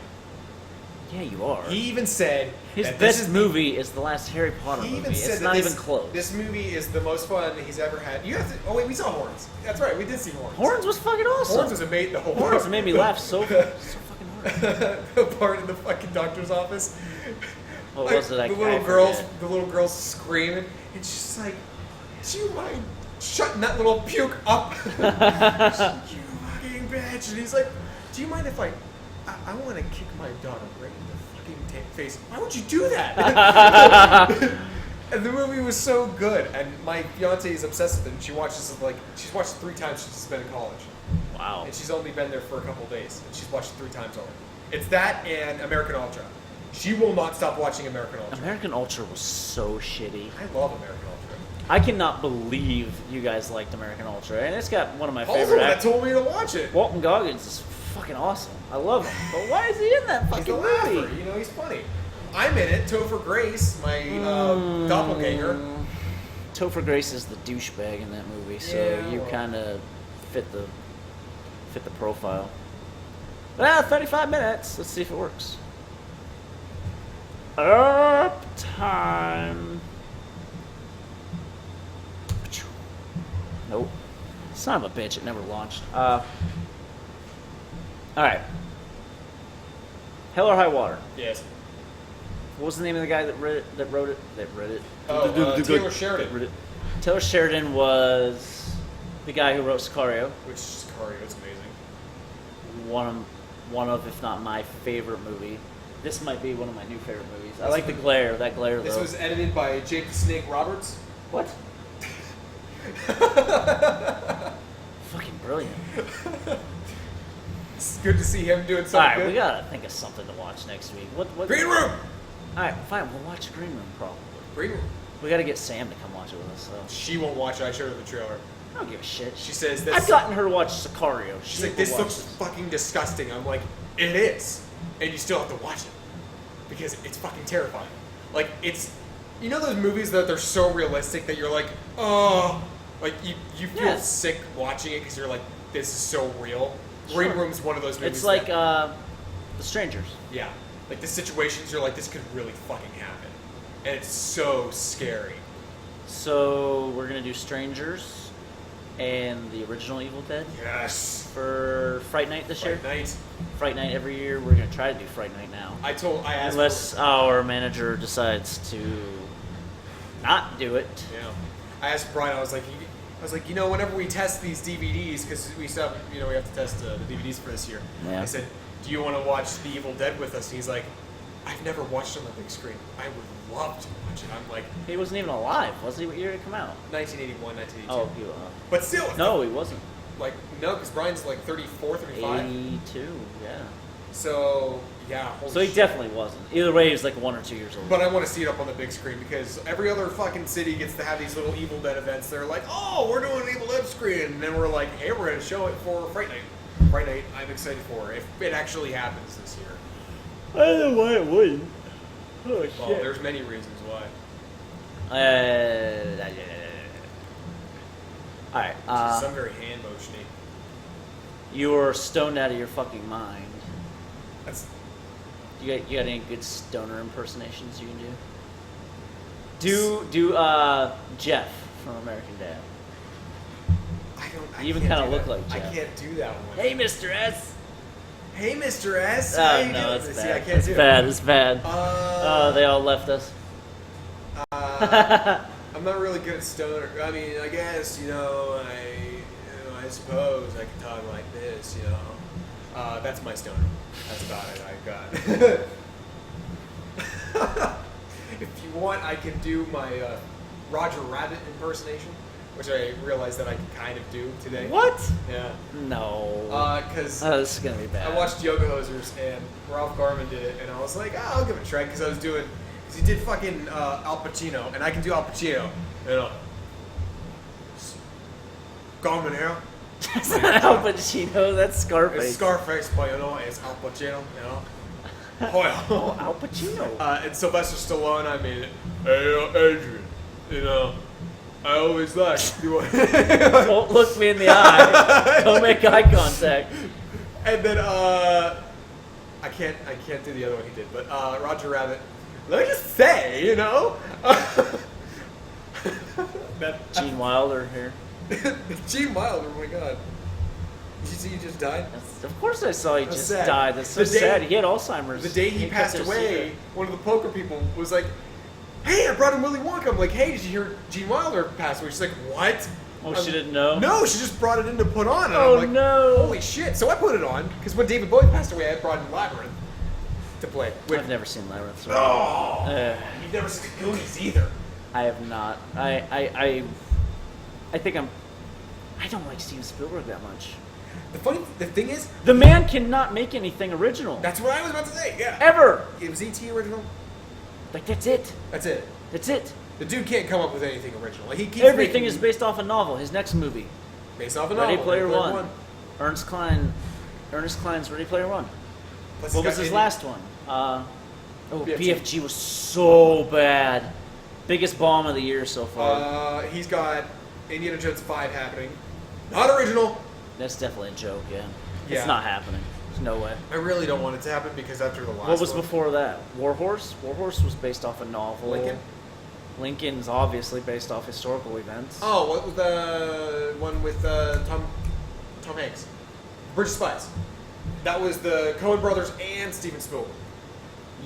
Yeah, you are. He even said His that this best is movie is the last Harry Potter He movie. even said It's that not this, even close. This movie is the most fun he's ever had. You have to. Oh wait, we saw Horns. That's right, we did see Horns. Horns was fucking awesome. Horns was amazing. The whole Horns made me laugh so fucking hard. The part in the fucking doctor's office. What was it? I The little forget. girls, the little girls screaming, and she's just like, "Do you mind shutting that little puke up?" She's like, "You fucking bitch!" And he's like, "Do you mind if I want to kick my daughter right in the fucking face? Why would you do that?" And the movie was so good, and my fiance is obsessed with it. And she's watched it 3 times since she's been in college, Wow. and she's only been there for a couple of days, and she's watched it 3 times already. It's that and American Ultra. She will not stop watching American Ultra. American Ultra was so shitty. I love American Ultra. I cannot believe you guys liked American Ultra, and it's got one of my Paul's the favorite one that actors. told me to watch it. Walton Goggins is fucking awesome. I love him. But why is he in that He's fucking the laugher. movie? You know, he's funny. I'm in it. Topher Grace, my doppelganger. Topher Grace is the douchebag in that movie, so Yeah, you well. kind of fit the profile. 35 minutes. Let's see if it works. Up time. Nope. Son of a bitch! It never launched. All right. Hell or High Water. Yes. What was the name of the guy that wrote it? Taylor Sheridan. That wrote it? Taylor Sheridan was the guy who wrote Sicario. Which Sicario is amazing. One of, if not my favorite movie. This might be one of my new favorite movies. I like the glare. That glare, This though. was edited by Jake the Snake Roberts. What? Fucking brilliant. It's good to see him doing All something right, good. we gotta think of something to watch next week. What? Green Room! All right, fine. We'll watch Green Room probably. Green Room. We gotta get Sam to come watch it with us. So. She won't watch it. I showed her the trailer. I don't give a shit. She says this. I've gotten her to watch Sicario. She's like, this looks fucking disgusting. I'm like, it is. And you still have to watch it. Because it's fucking terrifying. Like, it's... You know those movies that they're so realistic that you're like, oh... Like, you feel Yes. sick watching it because you're like, this is so real. Sure. Green Room's one of those movies It's like that- The Strangers. yeah. Like, the situations you're like, this could really fucking happen. And it's so scary. So we're gonna do Strangers and the original Evil Dead Yes. for Fright Night this year. Fright Night. Fright Night every year. We're gonna try to do Fright Night now, I asked unless our manager decides to not do it. Yeah. I asked Brian, I was like, you know, whenever we test these DVDs, because we still have, you know, we have to test the DVDs for this year. Yeah. I said, do you want to watch The Evil Dead with us? And he's like, I've never watched it on the big screen. I would love to watch it. I'm like, He wasn't even alive, was he? What year did it come out? 1981, 1982. Oh, he But still, no, he wasn't. like, no, because Brian's like 34, 35. 82, yeah. So, yeah. Holy So he shit. definitely wasn't. Either way, he was like 1 or 2 years old. But I want to see it up on the big screen because every other fucking city gets to have these little Evil Dead events. They're like, oh, we're doing an Evil Dead screen. And then we're like, hey, we're going to show it for Fright Night. Fright Night, I'm excited for if it actually happens this year. I don't know why it wouldn't. Oh, shit. Well, there's many reasons why. Alright, Some very hand motiony. you're stoned out of your fucking mind. That's You got any good stoner impersonations you can do? Do Jeff from American Dad. I You even can't kinda do look that. like I Jeff. can't do that one. Hey, Mr. S. Hey, Mr. S. Oh How you no, doing? it's See, I bad. can't It's do it. bad. It's bad. They all left us. I'm not really good at stoner. I mean, I guess I suppose I can talk like this. That's my stoner. That's about it. I got. If you want, I can do my Roger Rabbit impersonation, which I realized that I can kind of do today. What? Yeah. No. Because This is gonna be bad. I watched Yoga Hosers and Ralph Garman did it, and I was like, I'll give it a try because he did fucking Al Pacino, and I can do Al Pacino. Garman here. That's not Al Pacino. That's Scarface. It's Scarface, but it's Al Pacino, Oh, yeah. Oh, Al Pacino. And Sylvester Stallone, I mean, hey, Adrian, I always like. Don't look me in the eye. Don't make eye contact. And then I can't do the other one he did, but Roger Rabbit. Let me just say, you know, that Gene Wilder here. Gene Wilder. Oh my God! Did you see he just died? Of course I saw he That's just sad. died. That's so The day- sad. He had Alzheimer's. The day he kept passed it a away, secret. one of the poker people was like, "Hey, I brought in Willy Wonka." I'm like, "Hey, did you hear Gene Wilder passed away?" She's like, "What?" Oh, she didn't know? No, she just brought it in to put on. And Oh, I'm like, no. Holy shit! So I put it on because when David Bowie passed away, I brought in Labyrinth to play. I've never seen Labyrinth. So Oh, you've never seen the Goonies either. I have not. I think I don't like Steven Spielberg that much. The thing is, The man cannot make anything original. that's what I was about to say. Yeah, Ever. it was E.T. original. Like, that's it. That's it. That's it. The dude can't come up with anything original. He keeps Everything making- is based off a novel. His next movie, based off a novel. Ready Player One. Ernest Cline's Ready Player One. Plus What it's was got his Indy- last one? BFG. BFG was so bad. Biggest bomb of the year so far. He's got Indiana Jones 5 happening. Not original. That's definitely a joke, yeah. Yeah. It's not happening. There's no way. I really don't want it to happen because after the last What was one, before that? Warhorse? Warhorse was based off a novel. Lincoln? Lincoln's obviously based off historical events. Oh, what was the one with Tom Hanks? Bridge of Spies. That was the Coen Brothers and Steven Spielberg.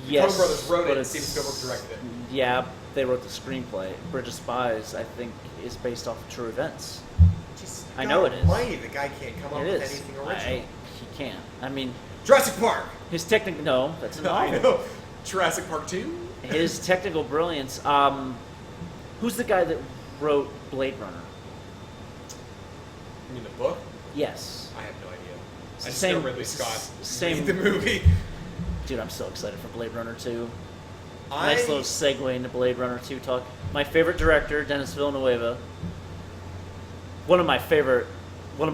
Yes, Coen Brothers wrote but it and it's- Steven Spielberg directed it. Yeah, they wrote the screenplay. Bridge of Spies, I think, is based off of true events. Jeez, I know it is. Almighty, the guy can't come up It with is. anything original. He can't. I mean, Jurassic Park. his technical... No, that's a I novel. know. Jurassic Park 2? His technical brilliance. Who's the guy that wrote Blade Runner? You mean the book? Yes. I have no idea. It's I the just same- know Ridley it's Scott same- made the movie. Dude, I'm so excited for Blade Runner 2. I Nice little segue into Blade Runner 2 talk. My favorite director, Denis Villeneuve. One of my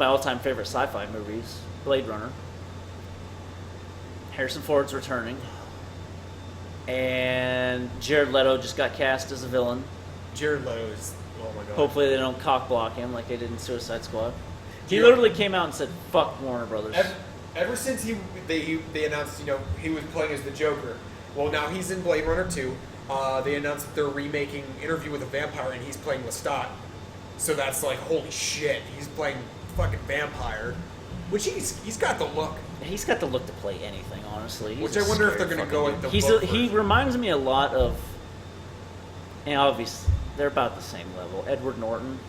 all-time favorite sci-fi movies, Blade Runner. Harrison Ford's returning. And Jared Leto just got cast as a villain. Jared Leto is. Oh my god. Hopefully they don't cock block him like they did in Suicide Squad. He Yeah. literally came out and said, "Fuck Warner Brothers." Ever since they announced, he was playing as the Joker. Well, now he's in Blade Runner 2. They announced that they're remaking Interview with a Vampire and he's playing Lestat. So that's like, holy shit, he's playing fucking vampire. Which he's got the look. He's got the look to play anything, honestly. He's Which a I wonder if scary they're gonna fucking go dude. with the book He version. reminds me a lot of, and obviously they're about the same level. Edward Norton.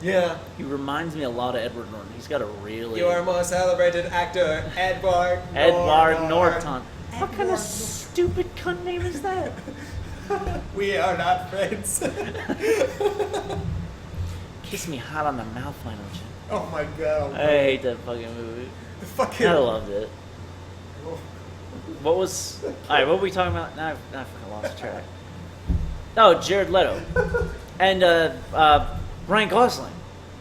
Yeah. He reminds me a lot of Edward Norton. He's got a really You are most celebrated actor, Edward Norton. What kind of stupid cunt name is that? We are not friends. Kiss me hot on the mouth, why don't you? Oh my god. I hate that fucking movie. The fucking. I loved it. What was? All right, what were we talking about? Now I fucking lost track. Oh, Jared Leto, and Ryan Gosling.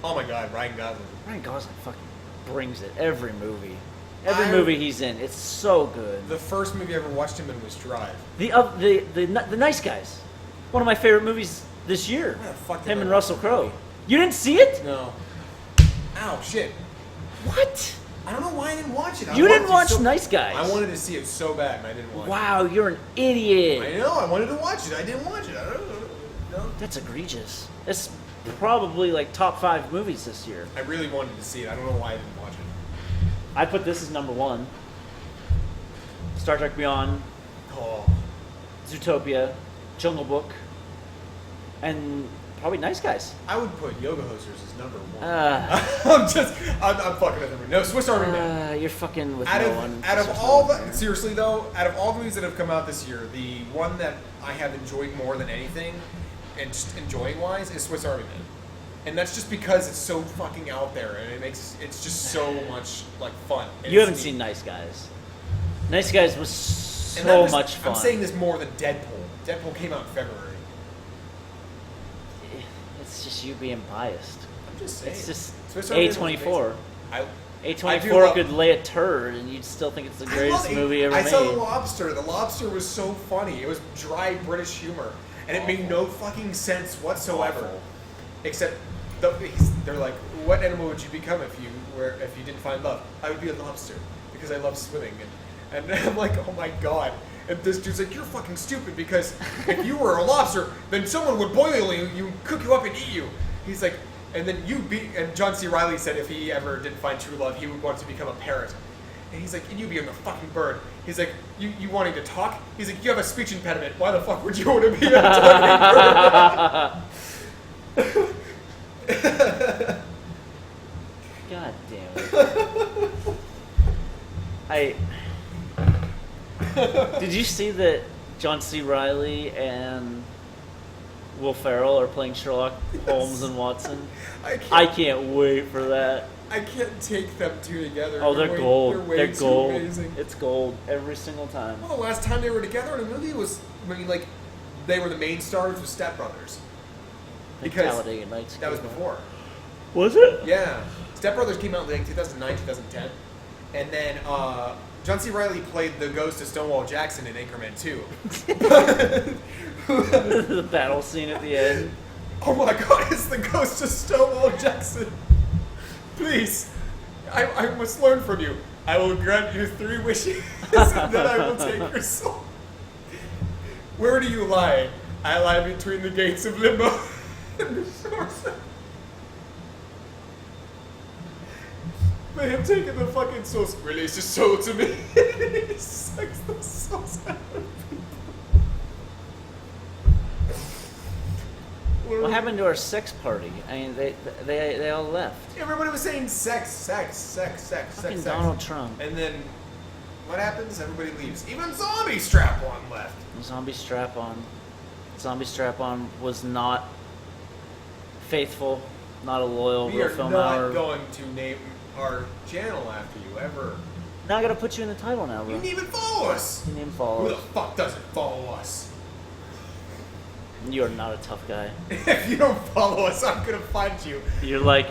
Oh my god, Ryan Gosling. Ryan Gosling fucking brings it every movie. Every I- movie he's in, it's so good. The first movie I ever watched him in was Drive. The Nice Guys, one of my favorite movies this year. Why the fuck did Him I and watch Russell that Crowe. movie? You didn't see it? No. Ow, shit. What? I don't know why I didn't watch it. I You wanted didn't to watch so- Nice Guys? I wanted to see it so bad and I didn't watch Wow, you're an it. idiot. I know, I wanted to watch it. I didn't watch it. I don't know. No. That's egregious. It's probably like top 5 movies this year. I really wanted to see it. I don't know why I didn't watch it. I put this as number 1. Star Trek Beyond, Oh. Zootopia, Jungle Book, and probably Nice Guys. I would put Yoga Hosers as number 1. I'm fucking with them. No, Swiss Army Man. You're fucking with Out no of, one. out of Swiss all Army Man. the, seriously though, out of all the movies that have come out this year, the one that I have enjoyed more than anything, and just enjoying wise, is Swiss Army Man. And that's just because it's so fucking out there, and it's just so much like fun. And You it's haven't neat. seen Nice Guys. Nice Guys was And that so was- much fun. I'm saying this more than Deadpool. Deadpool came out in February. It's just you being biased. I'm just saying. It's just Swiss Army Man was A24. amazing. I do A24 love- could lay a turd and you'd still think it's the I greatest love it. movie ever I made. saw The Lobster. The Lobster was so funny. It was dry British humor, and it made no fucking sense whatsoever. Awful. Except they're like, what animal would you become if you didn't find love? I would be a lobster because I love swimming. And I'm like, oh my god. And this dude's like, you're fucking stupid because if you were a lobster, then someone would boil you, cook you up and eat you. He's like, and then and John C. Reilly said if he ever didn't find true love, he would want to become a parrot. And he's like, and you being a fucking bird. He's like, you wanting to talk? He's like, you have a speech impediment. Why the fuck would you want to be a talking bird? God damn it. Did you see that John C. Reilly and Will Ferrell are playing Sherlock Holmes and Watson? I can't wait for that. I can't take them two together. Oh, they're gold. They're They're gold. amazing. It's gold every single time. Well, the last time they were together in a movie was like they were the main stars with Step Brothers. Because Talladega Nights. that was before. Was it? Yeah, Step Brothers came out in like 2009, 2010, and then John C. Reilly played the ghost of Stonewall Jackson in Anchorman 2. The battle scene at the end. Oh my god, it's the ghost of Stonewall Jackson. Please, I must learn from you. I will grant you 3 wishes, and then I will take your soul. Where do you lie? I lie between the gates of limbo and the shores. They have taken the fucking soul. Release your soul to me. He sucks the souls out of people. What happened to our sex party? I mean, they all left. Everybody was saying sex. Fucking Donald Trump. And then what happens? Everybody leaves. Even Zombie Strap-On left. Zombie Strap-On. Zombie Strap-On was not faithful, not a loyal We Real are Film not Hour. going to name our channel after you ever. Now I gotta put you in the title now, You bro. didn't even follow us. You didn't Who follow the us. fuck doesn't follow us? You are not a tough guy. If you don't follow us, I'm gonna find you. You're like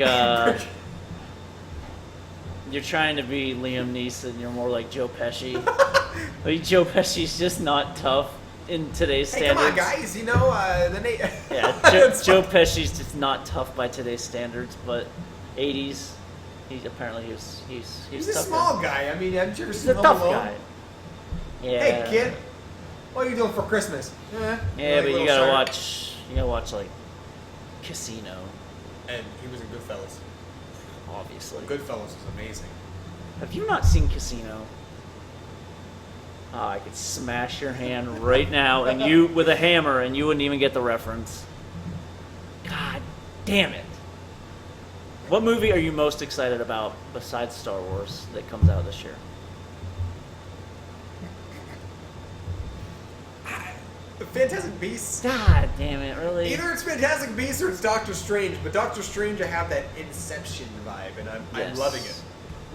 you're trying to be Liam Neeson. You're more like Joe Pesci. But Joe Pesci's just not tough in today's Hey, standards. come on, guys. You know Yeah, That's Joe fine. Pesci's just not tough by today's standards, but 80s, he's He's a tough small guy. guy. I mean, haven't you ever He's seen a Home tough Alone? guy. Yeah. Hey, kid. What are you doing for Christmas? Yeah, like but you Little gotta Shark? watch like Casino, And he was in Goodfellas. obviously. Goodfellas was amazing. Have you not seen Casino? Oh, I could smash your hand right now, and you with a hammer, and you wouldn't even get the reference. God damn it! What movie are you most excited about besides Star Wars that comes out this year? The Fantastic Beasts. God damn it! Really? Either it's Fantastic Beasts or it's Doctor Strange. But Doctor Strange, I have that Inception vibe, and I'm Yes. loving it.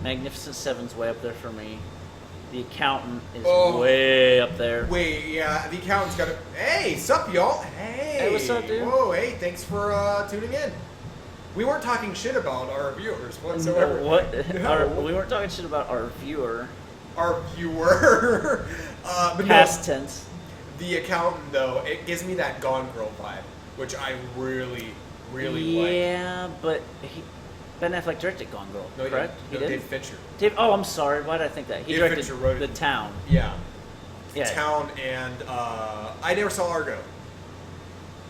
Magnificent Seven's way up there for me. The Accountant is Oh. way up there. Wait, yeah, the accountant's got to. Hey, sup, y'all? Hey, what's up, dude? Whoa, hey, thanks for tuning in. We weren't talking shit about our viewers whatsoever. What? No. We weren't talking shit about our viewer. Our viewer. But Past no, tense. the accountant though, it gives me that Gone Girl vibe, which I really like. Yeah, but Ben Affleck directed Gone Girl, No, he correct? didn't. He No, did. Dave Fincher. Oh, I'm sorry. Why did I think that? He Dave directed Fincher wrote it. The Town. Yeah. Yeah. Town and I never saw Argo.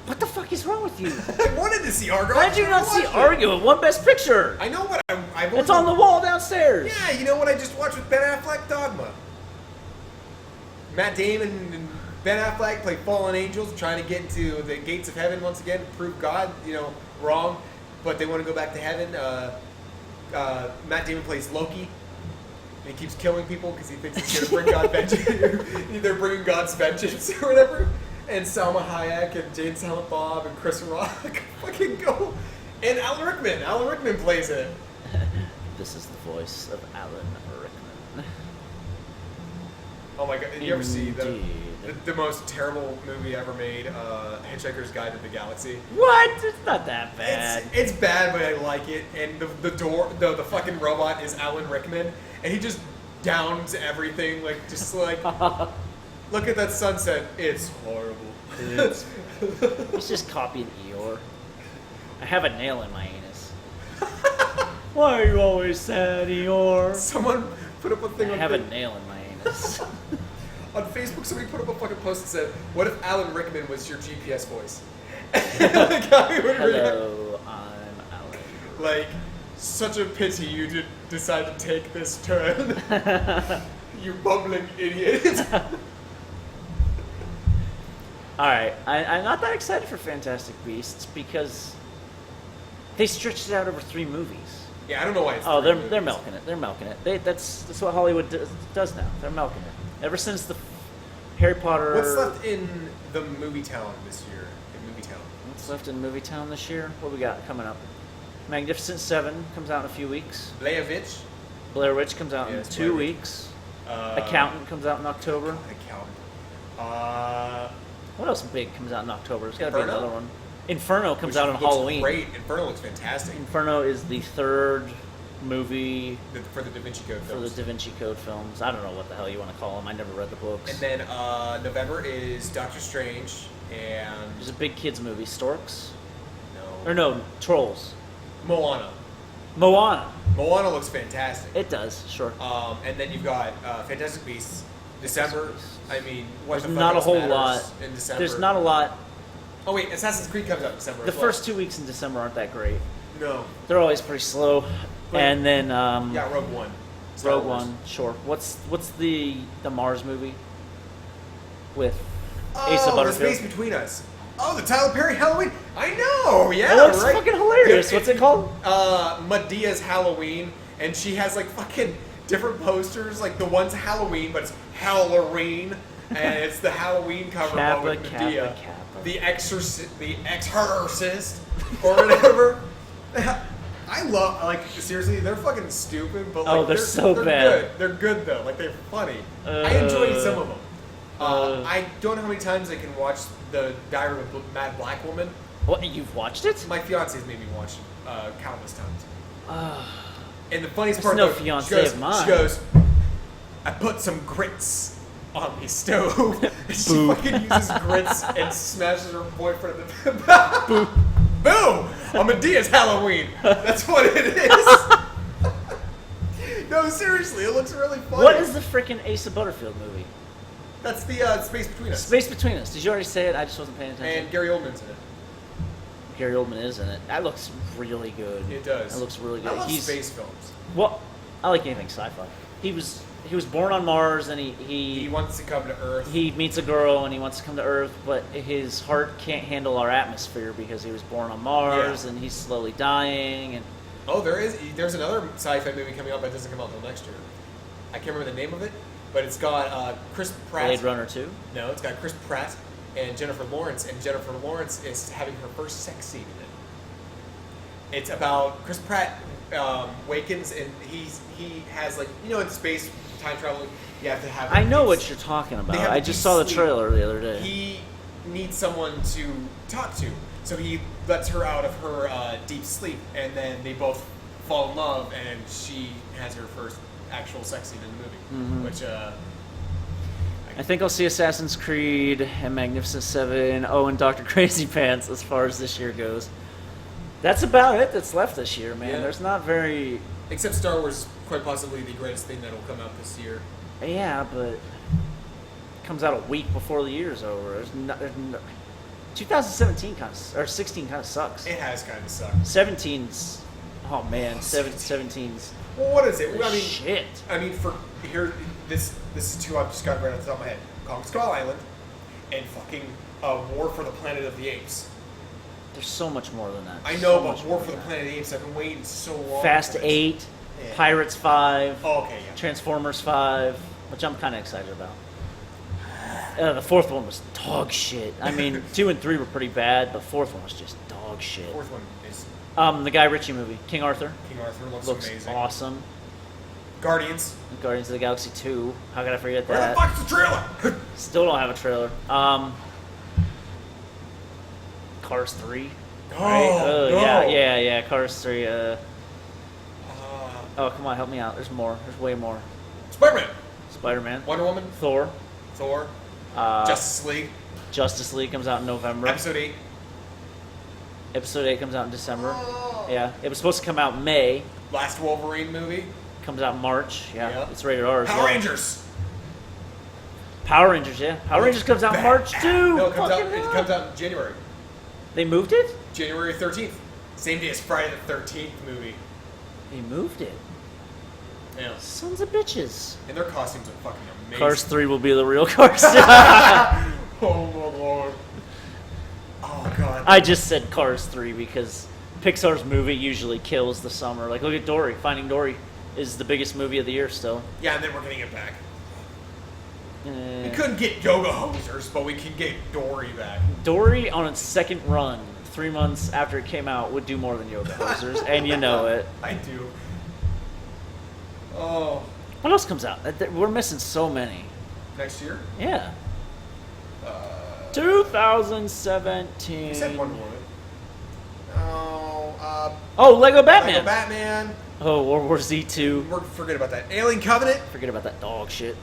What the fuck is wrong with you? I wanted to see Argo. Why did you not see Argo? It won Best Picture. I know what I've It's on the wall downstairs. Yeah, you know what I just watched with Ben Affleck? Dogma. Matt Damon and Ben Affleck play fallen angels trying to get into the gates of heaven once again to prove God, wrong, but they want to go back to heaven. Matt Damon plays Loki. And he keeps killing people because he thinks he's going to bring God vengeance. They're bringing God's vengeance or whatever. And Salma Hayek and Jane Silent Bob and Chris Rock fucking go. And Alan Rickman. Alan Rickman plays it. This is the voice of Alan Rickman. Oh my god, did you ever see Indeed. the most terrible movie ever made, Hitchhiker's Guide to the Galaxy? What? It's not that bad. It's bad, but I like it. And the fucking robot is Alan Rickman, and he just downs everything, just like, look at that sunset. It's horrible. He's just copying Eeyore. I have a nail in my anus. Why are you always sad, Eeyore? Someone put up a thing I on have a Fa- nail in my anus. on Facebook. Somebody put up a fucking post that said, "What if Alan Rickman was your GPS voice?" The guy would react. Hello, I'm Alan. Like, such a pity you did decide to take this turn. You bumbling idiot. Alright, I'm not that excited for Fantastic Beasts because they stretched it out over 3 movies. Yeah, I don't know why. It's Oh, 3 they're movies. milking it. They're milking it. That's what Hollywood does now. They're milking it. Ever since the Harry Potter. What's left in the movie town this year? In movie town. What's left in Movie Town this year? What we got coming up? Magnificent Seven comes out in a few weeks. Blair Witch. Blair Witch comes out in Yes, 2 Blair Witch. weeks. Accountant comes out in October. Accountant. What else big comes out in October? There's got to be Inferno? another one. Inferno comes which out on looks Halloween. Great. Inferno looks fantastic. Inferno is the 3rd movie For the Da Vinci Code for the films. Da Vinci Code films. I don't know what the hell you want to call them. I never read the books. And then November is Doctor Strange and There's a big kids movie, Storks, no or no, Trolls, Moana. Moana. Moana looks fantastic. It does, sure. And then you've got Fantastic Beasts. December. I mean, what There's the fuck not a else whole matters lot. in December? There's not a lot. Oh wait, Assassin's Creed comes out in December. The as well. first 2 weeks in December aren't that great. No. They're always pretty slow. But- And then Yeah, Rogue One. Star Rogue Wars. One, sure. What's the Mars movie with Oh, Asa The Butterfield? Space Between Us. Oh, the Tyler Perry Halloween. I know. Yeah, It looks right. fucking hilarious. What's it called? Medea's Halloween, and she has like fucking different posters. Like the one's Halloween, but it's Halloween, and it's the Halloween cover Kappa, with Medea, Kappa, Kappa. the Exorcist, or whatever. I love, like, seriously, they're fucking stupid, but like, Oh, they're so they're bad. Good. They're good though. Like they're funny. I enjoy some of them. I don't know how many times I can watch the Diary of a Mad Black Woman. What, you've watched it? My fiance's made me watch countless times. Uh, And the funniest That's part, no though, fiancé she goes, of mine. She goes, I put some grits on my stove. And she fucking uses grits and smashes her boyfriend in the Boom! Boom! On Medea's Halloween. That's what it is. No, seriously, it looks really funny. what is the freaking Asa Butterfield movie? That's the Space Between Us. Space Between Us. Did you already say it? I just wasn't paying attention. And Gary Oldman's in it. Gary Oldman is in it. That looks really good. It does. That looks really good. I love He's space films. well. I like anything sci-fi. He was born on Mars, and He wants to come to Earth. he meets a girl, and he wants to come to Earth, but his heart can't handle our atmosphere because he was born on Mars, Yeah. and he's slowly dying. And Oh, there's another sci-fi movie coming out that doesn't come out until next year. I can't remember the name of it, but it's got Chris Pratt. Blade Runner 2. No, it's got Chris Pratt and Jennifer Lawrence, and Jennifer Lawrence is having her first sex scene in it. It's about Chris Pratt wakens, and he has, like, you know, in space time traveling, you have to have. I know these- what you're talking about. They have I a just deep saw the sleep. trailer the other day. He needs someone to talk to, so he lets her out of her deep sleep, and then they both fall in love, and she has her first actual sex scene in the movie, Mm-hmm. which I think I'll see Assassin's Creed and Magnificent Seven. Oh, and Dr. Crazy Pants as far as this year goes. That's about it that's left this year, man. Yeah. There's not very. except Star Wars, quite possibly the greatest thing that'll come out this year. Yeah, but it comes out a week before the year's over. 2017 kind of, or 16 kind of sucks. It has kind of sucked. 17's, oh man, 17's Well, what is it? I mean, shit. for here, this is two I've just got right off the top of my head: Kong Skull Island and fucking War for the Planet of the Apes. There's so much more than that. I know, So but much War more for the than Planet of the Apes. I've been waiting so long. that. Fast for this. 8, Yeah. Pirates 5, Oh, okay, yeah. Transformers 5, which I'm kind of excited about. The fourth one was dog shit. I mean, 2 and 3 were pretty bad, but fourth one was just dog shit. Fourth one is The Guy Ritchie movie, King Arthur, King Arthur. looks amazing. awesome. Guardians. Guardians of the Galaxy 2, how could I forget Where the that? fuck's the trailer? Still don't have a trailer. Cars 3. Oh, Right? no. Yeah, Cars 3. Oh, come on, help me out. There's more. There's way more. Spider-Man, Spider-Man, Wonder Woman, Thor, Thor, uh, Justice League, Justice League comes out in November. Episode 8. Episode 8 comes out in December. Oh. Yeah, it was supposed to come out May. Last Wolverine movie. Comes out in March. Yeah, Yep. it's rated R as Power well. Rangers. Power Rangers, yeah. Power Rangers comes out in March too. No, it comes out. Fucking It hell. comes out in January. They moved it? January 13th. Same day as Friday the 13th movie. They moved it. Yeah. Sons of bitches. And their costumes are fucking amazing. Cars 3 will be the real Cars. Oh my lord. Oh god. I just said Cars 3 because Pixar's movie usually kills the summer. Like, look at Dory. Finding Dory is the biggest movie of the year still. Yeah, and then we're getting it back. We Eh. couldn't get Yoga Hosers, but we can get Dory back. Dory on its second run, 3 months after it came out, would do more than Yoga Hosers, and you know it. I do. Oh. What else comes out? We're missing so many. Next year? Yeah. Uh, 2017. you said Wonder Woman. Oh, Oh, Lego Batman. Lego Batman. Oh, World War Z 2. Forget about that. Alien Covenant. Forget about that dog shit.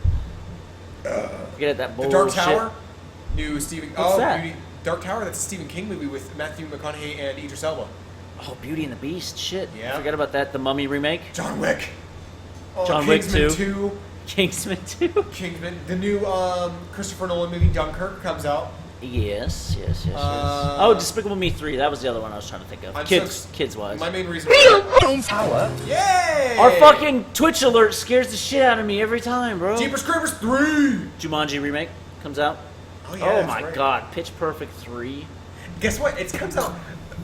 Forget that The bullshit. Dark Tower. New Stephen. What's that? Beauty. Dark Tower. That's a Stephen King movie with Matthew McConaughey and Idris Elba. Oh, Beauty and the Beast. Shit. Yeah. Forget about that. The Mummy remake. John Wick. Oh, John Wick Kingsman 2. 2. Kingsman 2. Kingsman. The new Christopher Nolan movie Dunkirk comes out. Yes. Oh, Despicable Me 3. That was the other one I was trying to think of. I'm Kids wise. My main reason. Power. Yay! Our fucking Twitch alert scares the shit out of me every time, bro. Jeepers Creepers 3. Jumanji remake comes out. Oh yeah. Oh that's my right. god. Pitch Perfect 3. Guess what? It comes out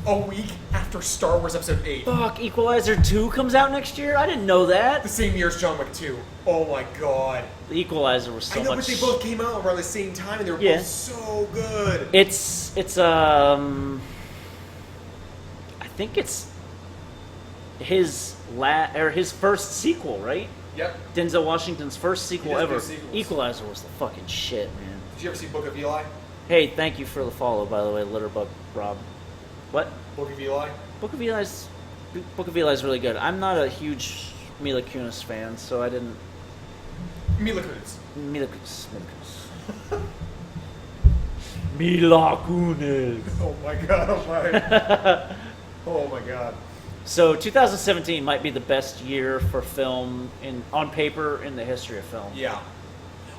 a week after Star Wars Episode 8. Fuck. Equalizer 2 comes out next year? I didn't know The that. same year as John Wick 2. Oh my god. The Equalizer was so I know, much. but they both came out around the same time, and they were Yeah. both so good. It's I think it's his his first sequel, right? Yep. Denzel Washington's first sequel does do ever. sequels. Equalizer was the fucking shit, man. Did you ever see Book of Eli? Hey, thank you for the follow, by the way, Litterbuck Rob. What? Book of Eli? Book of Eli's really good. I'm not a huge Mila Kunis fan, so I didn't. Mila Kunis. Mila Kunis. Mila Kunis. Oh my god, oh my. Oh my god. So 2017 might be the best year for film on paper in the history of film. Yeah.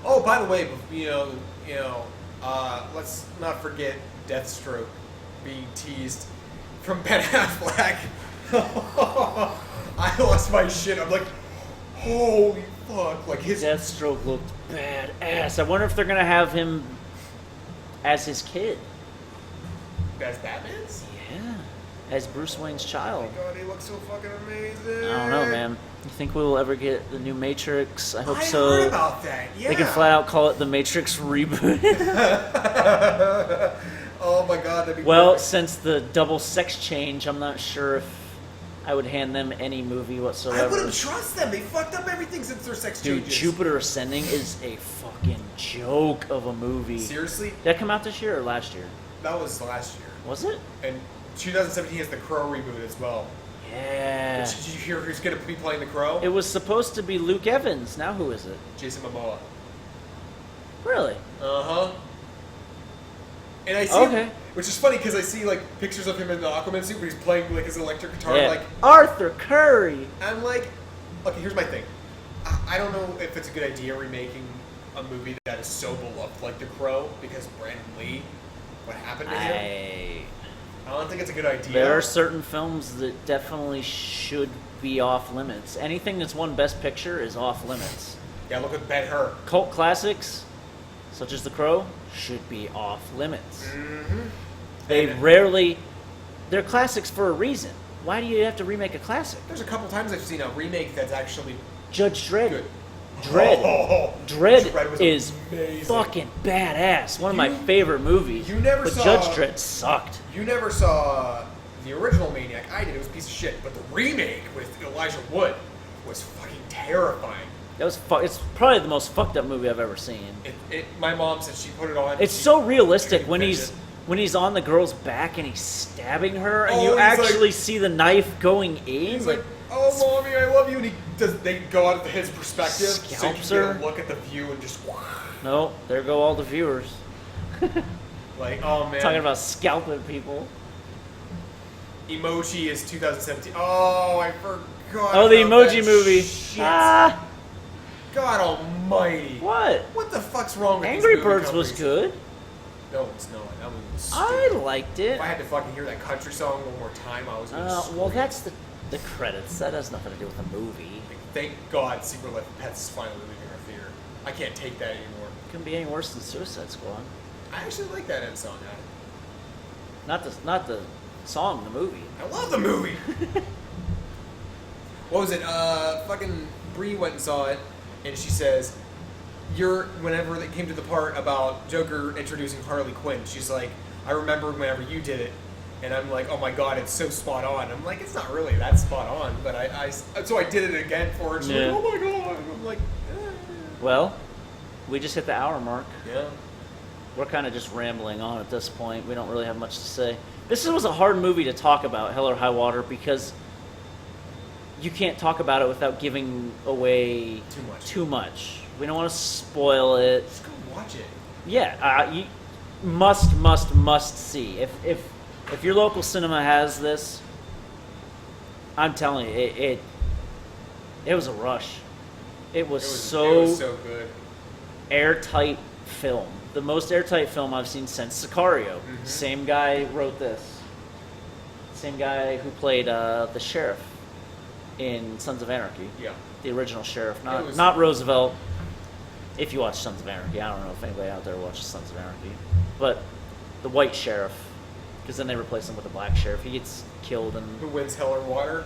Oh, by the way, let's not forget Deathstroke being teased from Ben Affleck. I lost my shit. I'm like, holy fuck! Like his. Deathstroke looked badass. I wonder if they're gonna have him as his kid. As Batman's? Yeah, as Bruce Wayne's Oh child. my god, he looks so fucking amazing. I don't know, man. You think we'll ever get the new Matrix? I hope I so. heard about that. Yeah. They can flat out call it the Matrix reboot. Oh my god, that'd be Well, perfect. since the double sex change, I'm not sure if I would hand them any movie whatsoever. I wouldn't trust them. They fucked up everything since their sex Dude, changes. Jupiter Ascending is a fucking joke of a movie. Seriously? Did that come out this year or last year? That was last year. Was it? And 2017 has the Crow reboot as well. Yeah. Did you hear who's going to be playing the Crow? It was supposed to be Luke Evans. Now who is it? Jason Momoa. Really? Uh-huh. And I see Okay. him, which is funny because I see like pictures of him in the Aquaman suit where he's playing like his electric guitar. Yeah. Like Arthur Curry. I'm like, okay, here's my thing. I don't know if it's a good idea remaking a movie that is so beloved like The Crow because Brandon Lee, what happened to him? I don't think it's a good idea. There are certain films that definitely should be off limits. Anything that's won Best Picture is off limits. Yeah, look at Ben Hur. Cult classics, such as The Crow, should be off limits. Mm-hmm. They And rarely. They're classics for a reason. Why do you have to remake a classic? there's a couple times I've seen a remake that's actually Judge Dredd. good. Dredd. Oh, Dredd was is amazing. fucking badass. One of my You- favorite movies. you never but saw- Judge Dredd sucked. You never saw the original Maniac. I did. It was a piece of shit. But the remake with Elijah Wood was fucking terrifying. That was it's probably the most fucked up movie I've ever seen. My mom said she put it on. It's she so realistic couldn't when finish he's it. when he's on the girl's back and he's stabbing her, and Oh, you he's actually like- see the knife going in. He's like, "Oh, mommy, I love you," and they go out of his perspective, so you Scalps can her. get a look at the view and just no, there go all the viewers like, oh man. talking about scalping people. Emoji is 2017. Oh, I forgot. Oh, the about Emoji that Movie. Shit. Ah, God Almighty. what? What the fuck's wrong with Angry these movie Birds was companies? good. No, it's not. That movie was I stupid. liked it. If I had to fucking hear that country song one more time, I was gonna Well, scream. that's the credits. That has nothing to do with the movie. Like, thank God Secret Life of Pets is finally leaving our theater. I can't take that anymore. Couldn't be any worse than Suicide Squad. I actually like that end song. Not the song, the movie. I love the movie. What was it? Fucking Bree went and saw it, and she says, whenever they came to the part about Joker introducing Harley Quinn, she's like, I remember whenever you did it, and I'm like, oh my god, it's so spot on. I'm like, it's not really that spot on, but so I did it again for her. She's Yeah. like, oh my god. I'm like, Well, we just hit the hour mark. yeah. We're kind of just rambling on at this point. We don't really have much to say. This was a hard movie to talk about, Hell or High Water, because you can't talk about it without giving away Too much. We don't want to spoil it. Just go watch it. Yeah, you must see. If your local cinema has this, I'm telling you, it was a rush. It was so good. airtight film. The most airtight film I've seen since Sicario. Mhm. Same guy wrote this. Same guy who played the sheriff in Sons of Anarchy. Yeah. The original sheriff, It was- not Roosevelt. If you watch Sons of Anarchy, I don't know if anybody out there watches Sons of Anarchy, but the white sheriff, because then they replace him with a black sheriff. He gets killed and Who wins Hell or Water?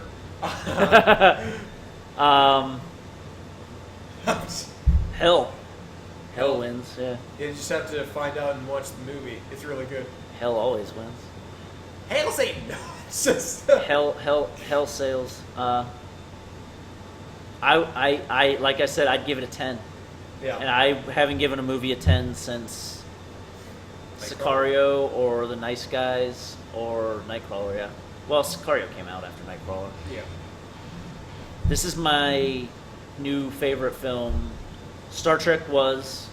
Hell wins. Yeah, You just have to find out and watch the movie. It's really good. Hell always wins. Hail Satan! No, it's just... Hell sales. I like I said, I'd give it a 10, Yeah. and I haven't given a movie a 10 since Sicario or The Nice Guys or Nightcrawler. Yeah. Well, Sicario came out after Nightcrawler. Yeah. This is my new favorite film. Star Trek was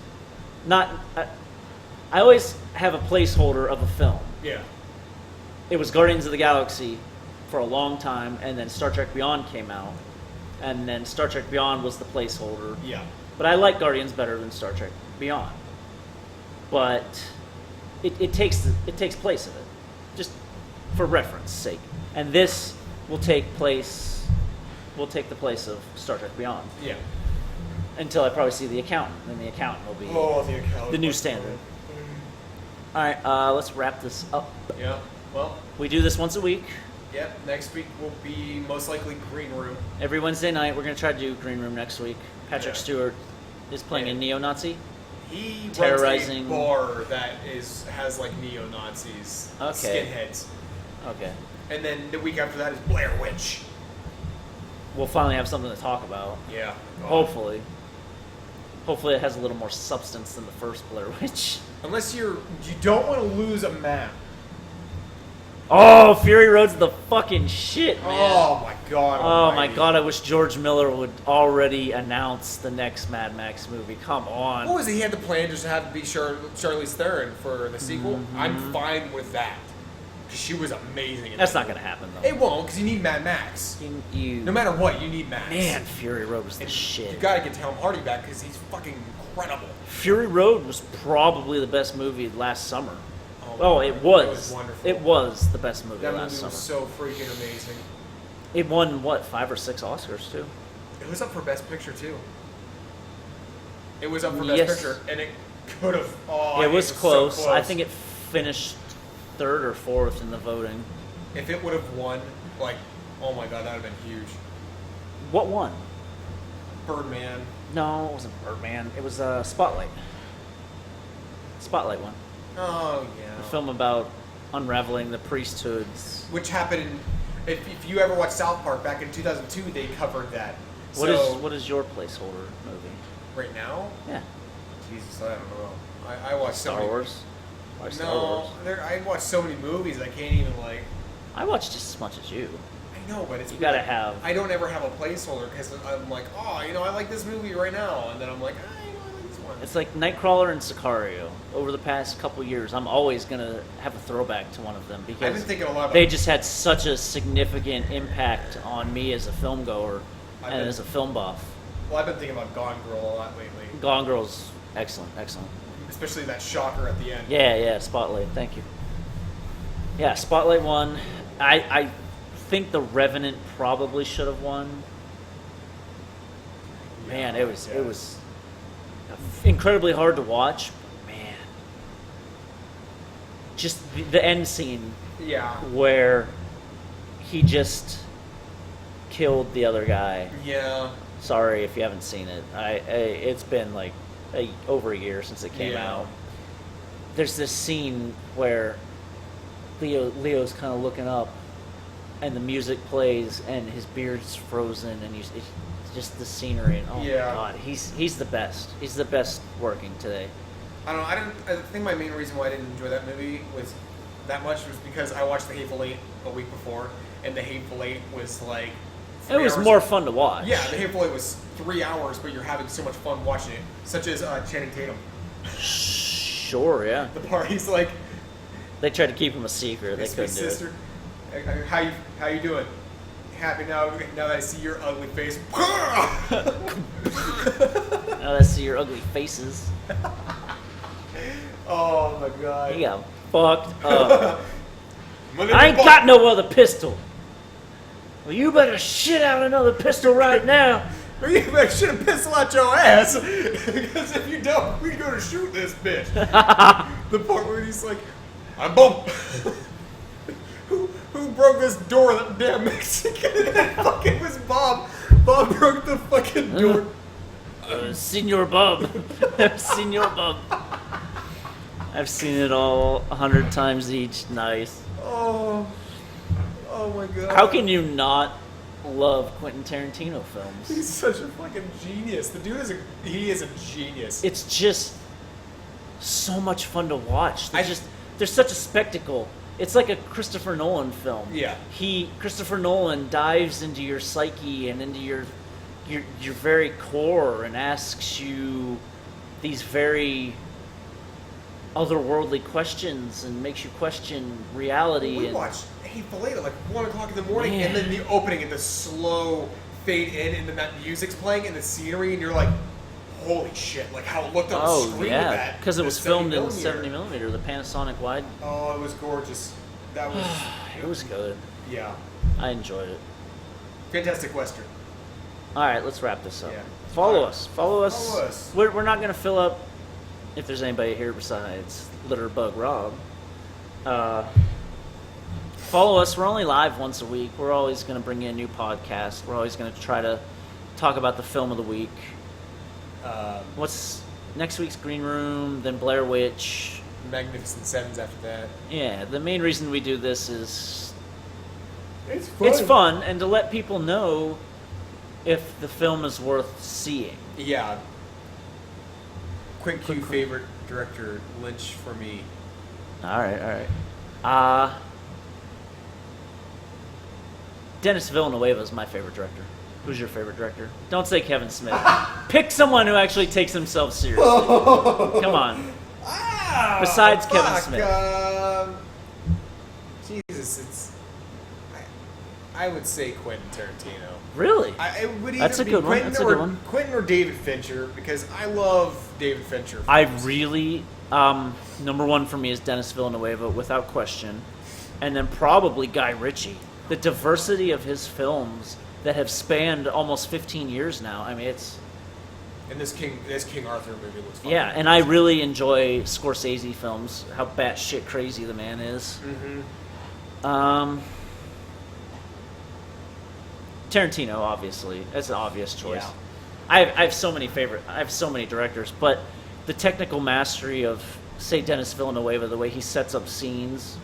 not. I always have a placeholder of a film. Yeah. It was Guardians of the Galaxy for a long time, and then Star Trek Beyond came out, and then Star Trek Beyond was the placeholder. Yeah. But I like Guardians better than Star Trek Beyond. But it takes place of it, just for reference sake. And this will take the place of Star Trek Beyond Yeah. until I probably see The Accountant, and The Accountant will be The account. the new standard. All right, let's wrap this up. Yeah. Well, We do this once a week. yep. Next week will be most likely Green Room. Every Wednesday night, we're going to try to do Green Room next week. Patrick Yeah. Stewart is playing a neo-Nazi. He Terrorizing- runs a bar that has like neo-Nazis, Okay. skinheads. Okay. And then the week after that is Blair Witch. We'll finally have something to talk about. Yeah. Hopefully. Hopefully it has a little more substance than the first Blair Witch. Unless you don't want to lose a map. Oh, Fury Road's the fucking shit, man. Oh my god. Oh my almighty. god, I wish George Miller would already announce the next Mad Max movie. Come on. What was it? He had the plan just to have it be Charlize Theron for the sequel. I'm fine with that. 'Cause she was amazing. In That's that not movie. going to happen, though. It won't, because you need Mad Max. You, No matter what, you need Max. man, Fury Road was the And shit. You gotta get Tom Hardy back because he's fucking incredible. Fury Road was probably the best movie last summer. Oh, Oh, my it God. was. It was wonderful. It was the best movie That last movie summer. was so freaking amazing. It won, what, 5 or 6 Oscars, too? It was up for Best Picture too. It was up for Best Yes. Picture, and it could have. Oh, It was so close. I think it finished 3rd or 4th in the voting. If it would have won, like, oh my god, that would have been huge. What won? Birdman. No, it wasn't Birdman. It was Spotlight. Spotlight won. Oh yeah. A film about unraveling the priesthoods. Which happened in. If you ever watched South Park back in 2002, they covered that. What is your placeholder movie? Right now? Yeah. Jesus, I don't know. I watched so Star many. Wars. Why Star No, Wars? I watched so many movies. I can't even like. I watch just as much as you. I know, but it's You weird. gotta have. I don't ever have a placeholder because I'm like, oh, I like this movie right now, and then I'm like, I like this one. ones. It's like Nightcrawler and Sicario. Over the past couple years, I'm always gonna have a throwback to one of them I've because been thinking a lot about they just had such a significant impact on me as a film goer I've and been- as a film buff. Well, I've been thinking about Gone Girl a lot lately, Gone Girl's excellent, excellent. especially that shocker at the end. Yeah, Spotlight. Thank you. Yeah, Spotlight won. I think The Revenant probably should have won. Man, it was incredibly hard to watch. Man, just the end scene Yeah. where he just killed the other guy. Yeah. Sorry if you haven't seen it. It's been like over a year since it came Yeah. out. There's this scene where Leo's kind of looking up, and the music plays, and his beard's frozen, and it's just the scenery. And oh Yeah. my god, he's the best. He's the best working today. I don't know. I think my main reason why I didn't enjoy that movie was that much was because I watched The Hateful Eight a week before, and The Hateful Eight was like. It was 3 hours. more fun to watch. Yeah, The Hateful Eight was 3 hours, but you're having so much fun watching it. Such as Channing Tatum. Sure, yeah. The part he's like, They tried to keep him a secret. They "It's my couldn't do it. sister. How you doing? Happy now that I see your ugly face." Now let's see your ugly faces. Oh my god. He got fucked up. My name I is ain't Bob. got no other pistol. Well, you better shit out another pistol right now. Or you better should have pistol out your ass. Because if you don't, we're gonna shoot this bitch. The part where he's like, "I'm Bump." Who broke this door? That damn Mexican. Fucking was Bob. Bob broke the fucking door. Senor Bub. Senor Bub. I've seen it all 100 times each. Nice. Oh my god. How can you not love Quentin Tarantino films? He's such a fucking genius. The dude is a genius. It's just so much fun to watch. They're such a spectacle. It's like a Christopher Nolan film. Yeah. Christopher Nolan dives into your psyche and into your very core and asks you these very otherworldly questions and makes you question reality. We and watched Hateful Eight at like 1 o'clock in the morning, Man. and then the opening and the slow fade in, and then that music's playing and the scenery, and you're like, holy shit! Like how it looked on the Oh screen with yeah, that. because it the was filmed in 70 70mm, the Panasonic wide. Oh, it was gorgeous. That was. It was good. Yeah, I enjoyed it. fantastic western. All right, let's wrap this up. Yeah. Follow All right. us. Follow us. Follow us. We're not going to fill up if there's anybody here besides Litterbug Rob. Follow us. We're only live once a week. We're always going to bring you a new podcast. We're always going to try to talk about the film of the week. What's next week's Green Room, then Blair Witch. Magnificent Sevens after that. Yeah, the main reason we do this is It's fun. it's fun and to let people know if the film is worth seeing. Yeah. Quick Q favorite director Lynch for me. All right. Dennis Villanueva is my favorite director. Who's your favorite director? Don't say Kevin Smith. Pick someone who actually takes himself seriously. Come on. Besides Kevin Smith. Jesus, it's. I would say Quentin Tarantino. Really? It would either That's a be good one. Quentin That's a or good one. Quentin or David Fincher because I love David Fincher. I films. really, number one for me is Dennis Villanueva, without question. And then probably Guy Ritchie. The diversity of his films that have spanned almost 15 years now. I mean, it's... And this King Arthur movie looks fun. Yeah, and I really enjoy Scorsese films, how batshit crazy the man is. Mm-hmm. Tarantino, obviously. That's an obvious choice. Yeah. I have so many directors, but the technical mastery of, say, Dennis Villanueva, the way he sets up scenes,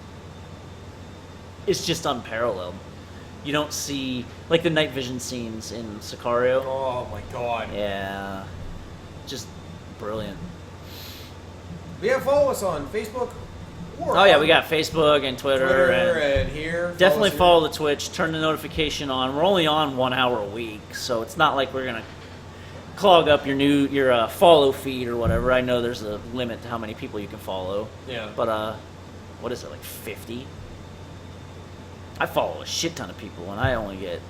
is just unparalleled. You don't see, like the night vision scenes in Sicario. Oh my god. Yeah. Just brilliant. Yeah, follow us on Facebook. Or Oh yeah, on we got Facebook and Twitter, and here. definitely us here. follow the Twitch. Turn the notification on. We're only on 1 hour a week, so it's not like we're gonna clog up your follow feed or whatever. I know there's a limit to how many people you can follow. Yeah. But what is it, like 50? I follow a shit ton of people, and I only get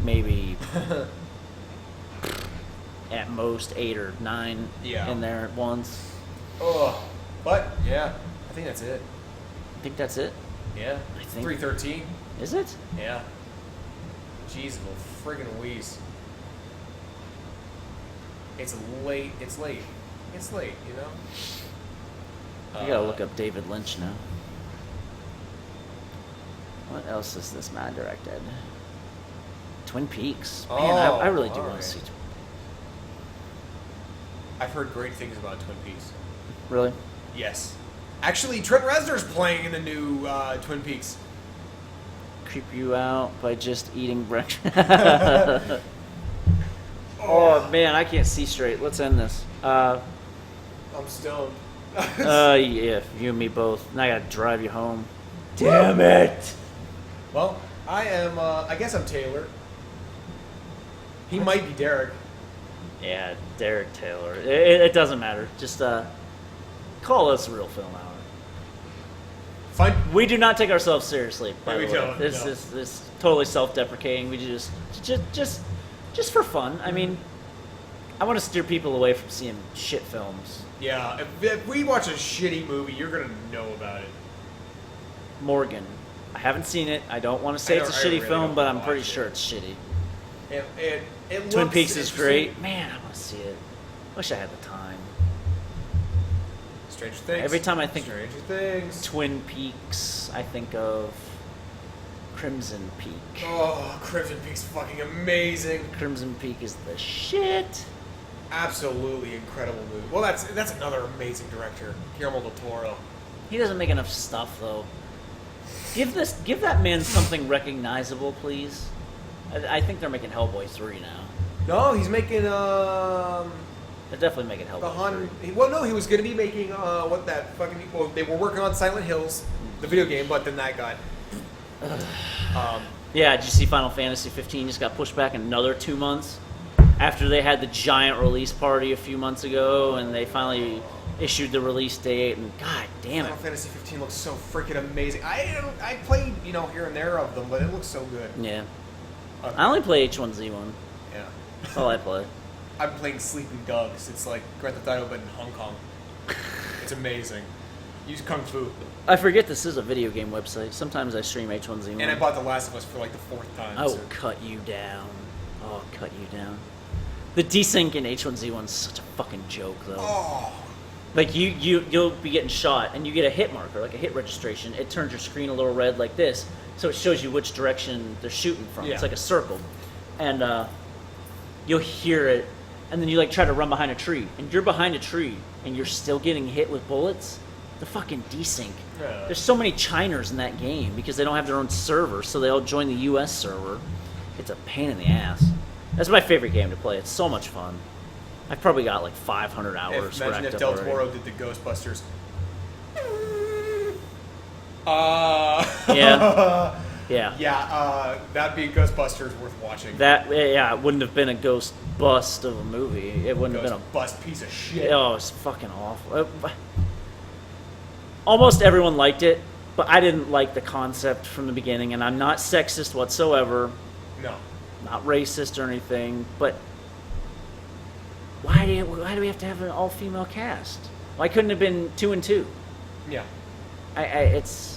maybe at most 8 or 9 Yeah. in there at once. Oh, but yeah, I think that's it. I think that's it. Yeah, I think- 313. Is it? Yeah. Jeez, well, friggin' Louise. It's late. It's late. It's late. You know. I gotta look up David Lynch now. What else is this man directed? Twin Peaks. Man, I really do want alright. to see Twin I've heard great things about Twin Peaks. Really? Yes. Actually, Trent Reznor's playing in the new Twin Peaks. Creep you out by just eating breakfast. Oh man, I can't see straight. Let's end this. I'm stoned. Yeah, you and me both. Now I gotta drive you home. Damn it! Well, I am. I guess I'm Taylor. He might be Derek. Yeah, Derek Taylor. It doesn't matter. Just call us Real Film Hour. Fine. We do not take ourselves seriously. By No, the we way, don't, this no. is totally self-deprecating. We just for fun. I mean, I want to steer people away from seeing shit films. Yeah. If we watch a shitty movie, you're gonna know about it. Morgan. I haven't seen it. I don't want to say I it's a don't- I shitty really film, don't but I'm watch pretty it. sure it's shitty. It Twin looks Peaks is interesting. great. Man, I want to see it. Wish I had the time. Stranger Things. Every time I think Stranger Things. Twin Peaks, I think of Crimson Peak. Oh, Crimson Peak's fucking amazing. Crimson Peak is the shit. Absolutely incredible movie. Well, that's another amazing director, Guillermo del Toro. He doesn't make enough stuff though. Give that man something recognizable, please. I think they're making Hellboy 3 now. No, he's making They're definitely making Hellboy the Han. 3. Well, no, he was gonna be making what that fucking. Well, they were working on Silent Hills, the video game, but then that got. Yeah, did you see Final Fantasy 15 just got pushed back another 2 months after they had the giant release party a few months ago, and they finally issued the release date. And god damn it, Final Fantasy 15 looks so freaking amazing. I played here and there of them, but it looks so good. yeah. I only play H1Z1. Yeah. That's all I play. I'm playing Sleeping Dogs. It's like Grand Theft Auto, but in Hong Kong. It's amazing. Use Kung Fu. I forget this is a video game website. Sometimes I stream H1Z1. And I bought The Last of Us for like the 4th time. I will so- cut you down. I'll cut you down. The desync in H1Z1 is such a fucking joke, though. Oh. Like you'll be getting shot, and you get a hit marker, like a hit registration. It turns your screen a little red like this, so it shows you which direction they're shooting from. Yeah. It's like a circle, and you'll hear it, and then you like try to run behind a tree, and you're behind a tree, and you're still getting hit with bullets. The fucking desync. Yeah. There's so many Chiners in that game because they don't have their own server, so they all join the U.S. server. It's a pain in the ass. That's my favorite game to play. It's so much fun. I've probably got like 500 hours Imagine racked if up Del already. Toro did the Ghostbusters. Yeah. Yeah. Yeah, that'd be Ghostbusters worth watching. That it wouldn't have been a ghost bust of a movie. It wouldn't have been Bust piece of a shit. oh, it's fucking awful. Almost everyone liked it, but I didn't like the concept from the beginning. And I'm not sexist whatsoever, No. not racist or anything. But why do we have to have an all-female cast? Why couldn't it have been 2 and 2? Yeah. It's.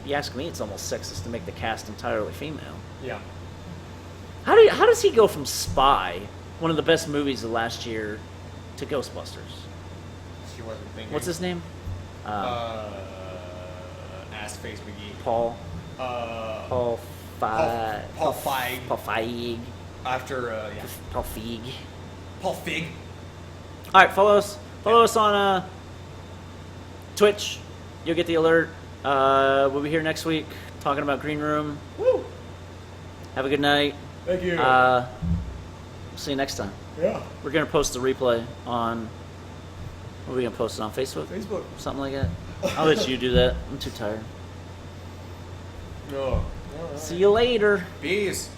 You ask me, it's almost sexist to make the cast entirely female. Yeah. How does he go from Spy, one of the best movies of last year, to Ghostbusters? She wasn't thinking. What's his name? Ass Face McGee. Paul. Uh, Paul Feig. Paul Feig. Paul Feig. After, yeah. Paul Feig. Paul Fig. All right, follow us. Follow us on Twitch. You'll get the alert. We'll be here next week talking about Green Room. Woo! Have a good night. Thank you. See you next time. Yeah. We're gonna post the replay on. What are we gonna post it on Facebook? Facebook. Something like that. I'll let you do that. I'm too tired. No. See you later. Bees.